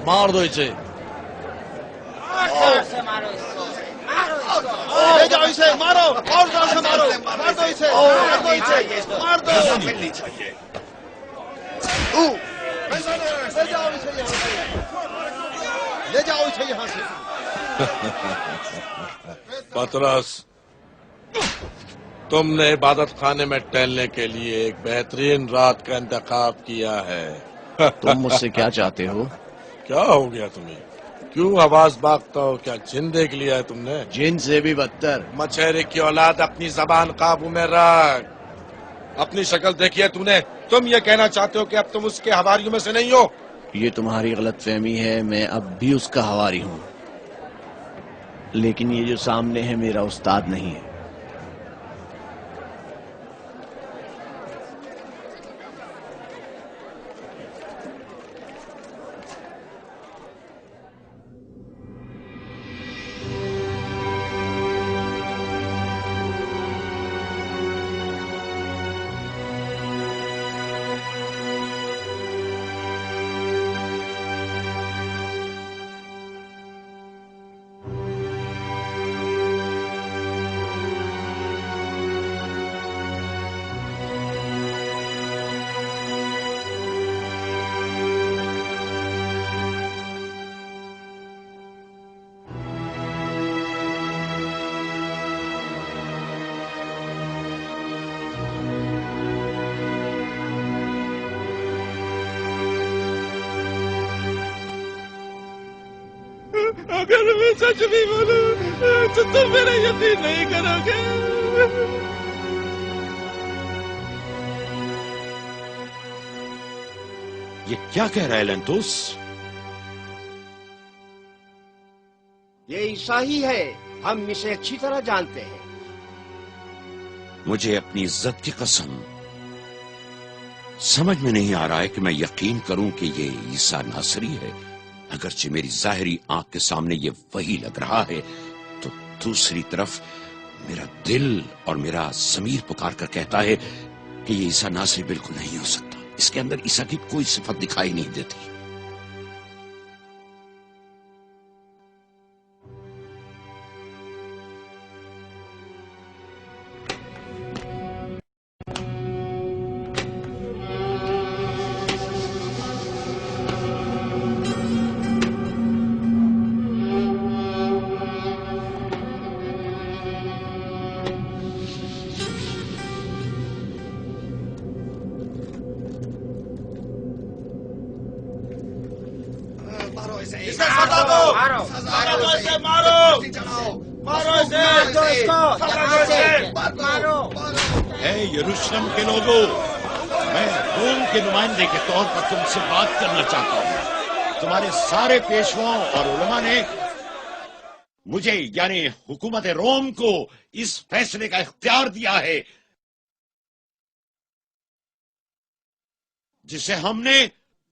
D: मार दो इसे,
L: मारो इसको,
C: ले जाओ इसे, मारो और जोर से मारो, मार दो इसे, मार दो इसे, मार दो।
D: मिलनी चाहिए।
C: ले जाओ इसे यहाँ से, ले जाओ इसे यहाँ से।
D: पतरस, तुमने इबादत खाने में टहलने के लिए एक बेहतरीन रात का इंतखाब किया है।
I: तुम मुझसे क्या चाहते हो?
D: क्या हो गया तुम्हें? क्यों आवाज भागता हो? क्या जिन देख लिया है तुमने?
I: जिन से भी बदतर।
D: मछेरे की औलाद, अपनी जबान काबू में रख। अपनी शक्ल देखी है तूने? तुम ये कहना चाहते हो कि अब तुम उसके हवारियों में से नहीं हो?
I: ये तुम्हारी गलतफहमी है, मैं अब भी उसका हवारी हूँ, लेकिन ये जो सामने है मेरा उस्ताद नहीं है।
D: अगर मैं सच भी बोलूं तो तुम मेरा यकीन नहीं करोगे।
F: ये क्या कह रहा है लेंतुस?
H: ये ईसा ही है, हम इसे अच्छी तरह जानते हैं।
F: मुझे अपनी इज्जत की कसम समझ में नहीं आ रहा है कि मैं यकीन करूं कि ये ईसा नासरी है। अगरचे मेरी जाहिरी आंख के सामने ये वही लग रहा है, तो दूसरी तरफ मेरा दिल और मेरा ज़मीर पुकार कर कहता है कि ये ईसा नासरी बिल्कुल नहीं हो सकता। इसके अंदर ईसा की कोई सिफत दिखाई नहीं देती।
D: इसे सजा दो, सजा दो इसे, मारो, मारो इसे,
L: मारो।
F: ऐ यरूशलेम के लोगों, मैं रोम के नुमाइंदे के तौर पर तुमसे बात करना चाहता हूँ। तुम्हारे सारे पेशवाओं और उलमा ने मुझे यानी हुकूमत रोम को इस फैसले का इख्तियार दिया है जिसे हमने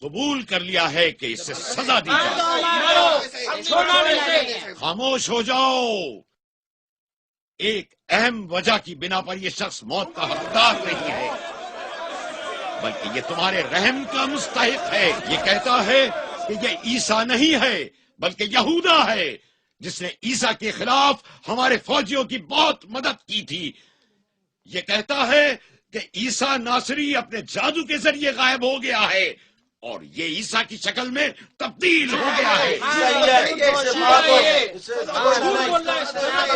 F: कबूल कर लिया है कि इससे सजा दी जाए। खामोश हो जाओ। एक अहम वजह की बिना पर यह शख्स मौत का हकदार नहीं है, बल्कि ये तुम्हारे रहम का मुस्तहिक है। ये कहता है कि ये ईसा नहीं है बल्कि यहूदा है, جس نے عیسیٰ کے خلاف ہمارے فوجیوں کی بہت مدد کی تھی، یہ کہتا ہے کہ عیسیٰ ناصری اپنے جادو کے ذریعے غائب ہو گیا ہے اور یہ عیسیٰ کی شکل میں تبدیل ہو گیا ہے۔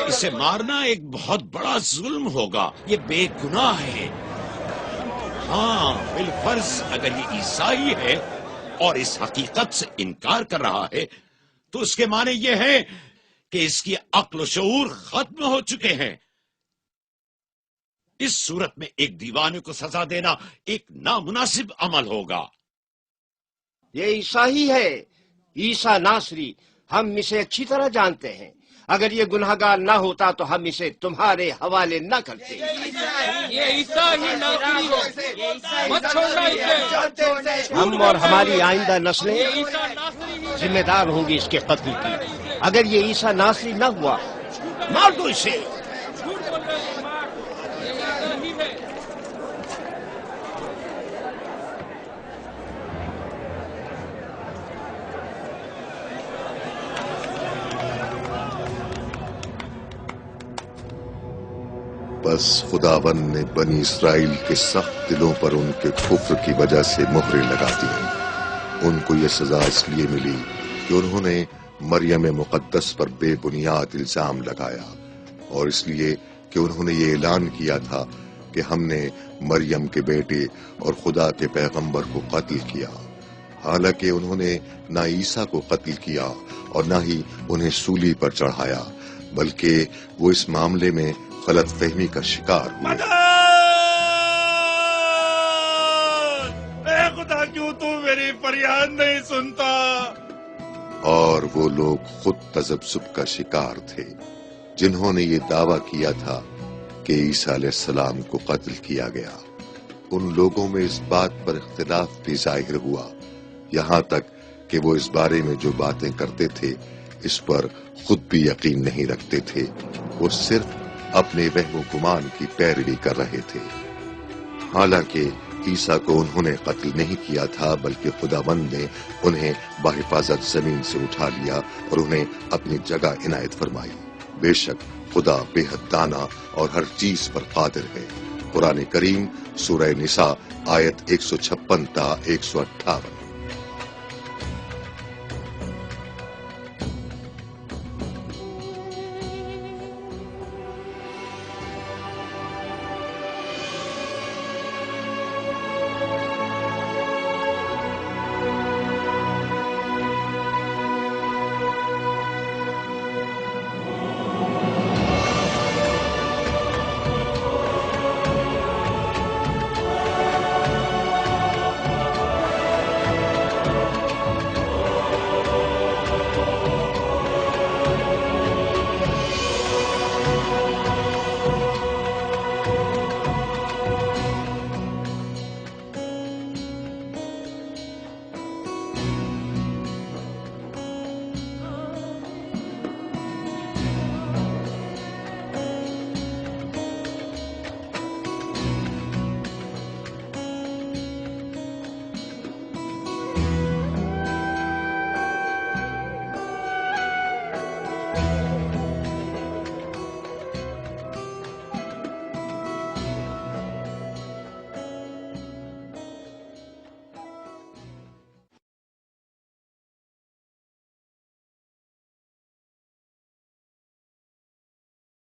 F: اسے مارنا ایک بہت بڑا ظلم ہوگا، یہ بے گناہ ہے۔ ہاں بالفرض اگر یہ عیسائی ہے اور اس حقیقت سے انکار کر رہا ہے تو اس کے معنی یہ ہے کہ اس کی عقل و شعور ختم ہو چکے ہیں۔ اس صورت میں ایک دیوانے کو سزا دینا ایک نامناسب عمل ہوگا۔
H: یہ عیسائی ہے، عیسیٰ ناصری، ہم اسے اچھی طرح جانتے ہیں۔ اگر یہ گنہگار نہ ہوتا تو ہم اسے تمہارے حوالے نہ کرتے۔
M: یہ عیسیٰ ہی ناصری ہے، مت چھوڑنا اسے۔
H: ہم اور ہماری آئندہ نسلیں ذمہ دار ہوں گی اس کے قتل کی۔ اگر یہ عیسیٰ ناصری نہ ہوا، مار دو اسے۔
A: بس خداوند نے بنی اسرائیل کے سخت دلوں پر ان کے کفر کی وجہ سے مہریں لگا دی۔ ان کو یہ سزا اس لیے ملی کہ انہوں نے مریم مقدس پر بے بنیاد الزام لگایا، اور اس لیے کہ انہوں نے یہ اعلان کیا تھا کہ ہم نے مریم کے بیٹے اور خدا کے پیغمبر کو قتل کیا، حالانکہ انہوں نے نہ عیسیٰ کو قتل کیا اور نہ ہی انہیں سولی پر چڑھایا، بلکہ وہ اس معاملے میں غلط فہمی کا شکار ہوئے۔
J: اے خدا، کیوں تو میری فریاد نہیں سنتا؟
A: اور وہ لوگ خود تذبذب کا شکار تھے جنہوں نے یہ دعویٰ کیا تھا کہ عیسیٰ علیہ السلام کو قتل کیا گیا۔ ان لوگوں میں اس بات پر اختلاف بھی ظاہر ہوا، یہاں تک کہ وہ اس بارے میں جو باتیں کرتے تھے اس پر خود بھی یقین نہیں رکھتے تھے، وہ صرف اپنے وہم و گمان کی پیروی کر رہے تھے۔ حالانکہ عیسیٰ کو انہوں نے قتل نہیں کیا تھا، بلکہ خداوند نے انہیں بحفاظت زمین سے اٹھا لیا اور انہیں اپنی جگہ عنایت فرمائی۔ بے شک خدا بے حد دانا اور ہر چیز پر قادر ہے۔ قرآن کریم سورہ نساء آیت 156 تا 158۔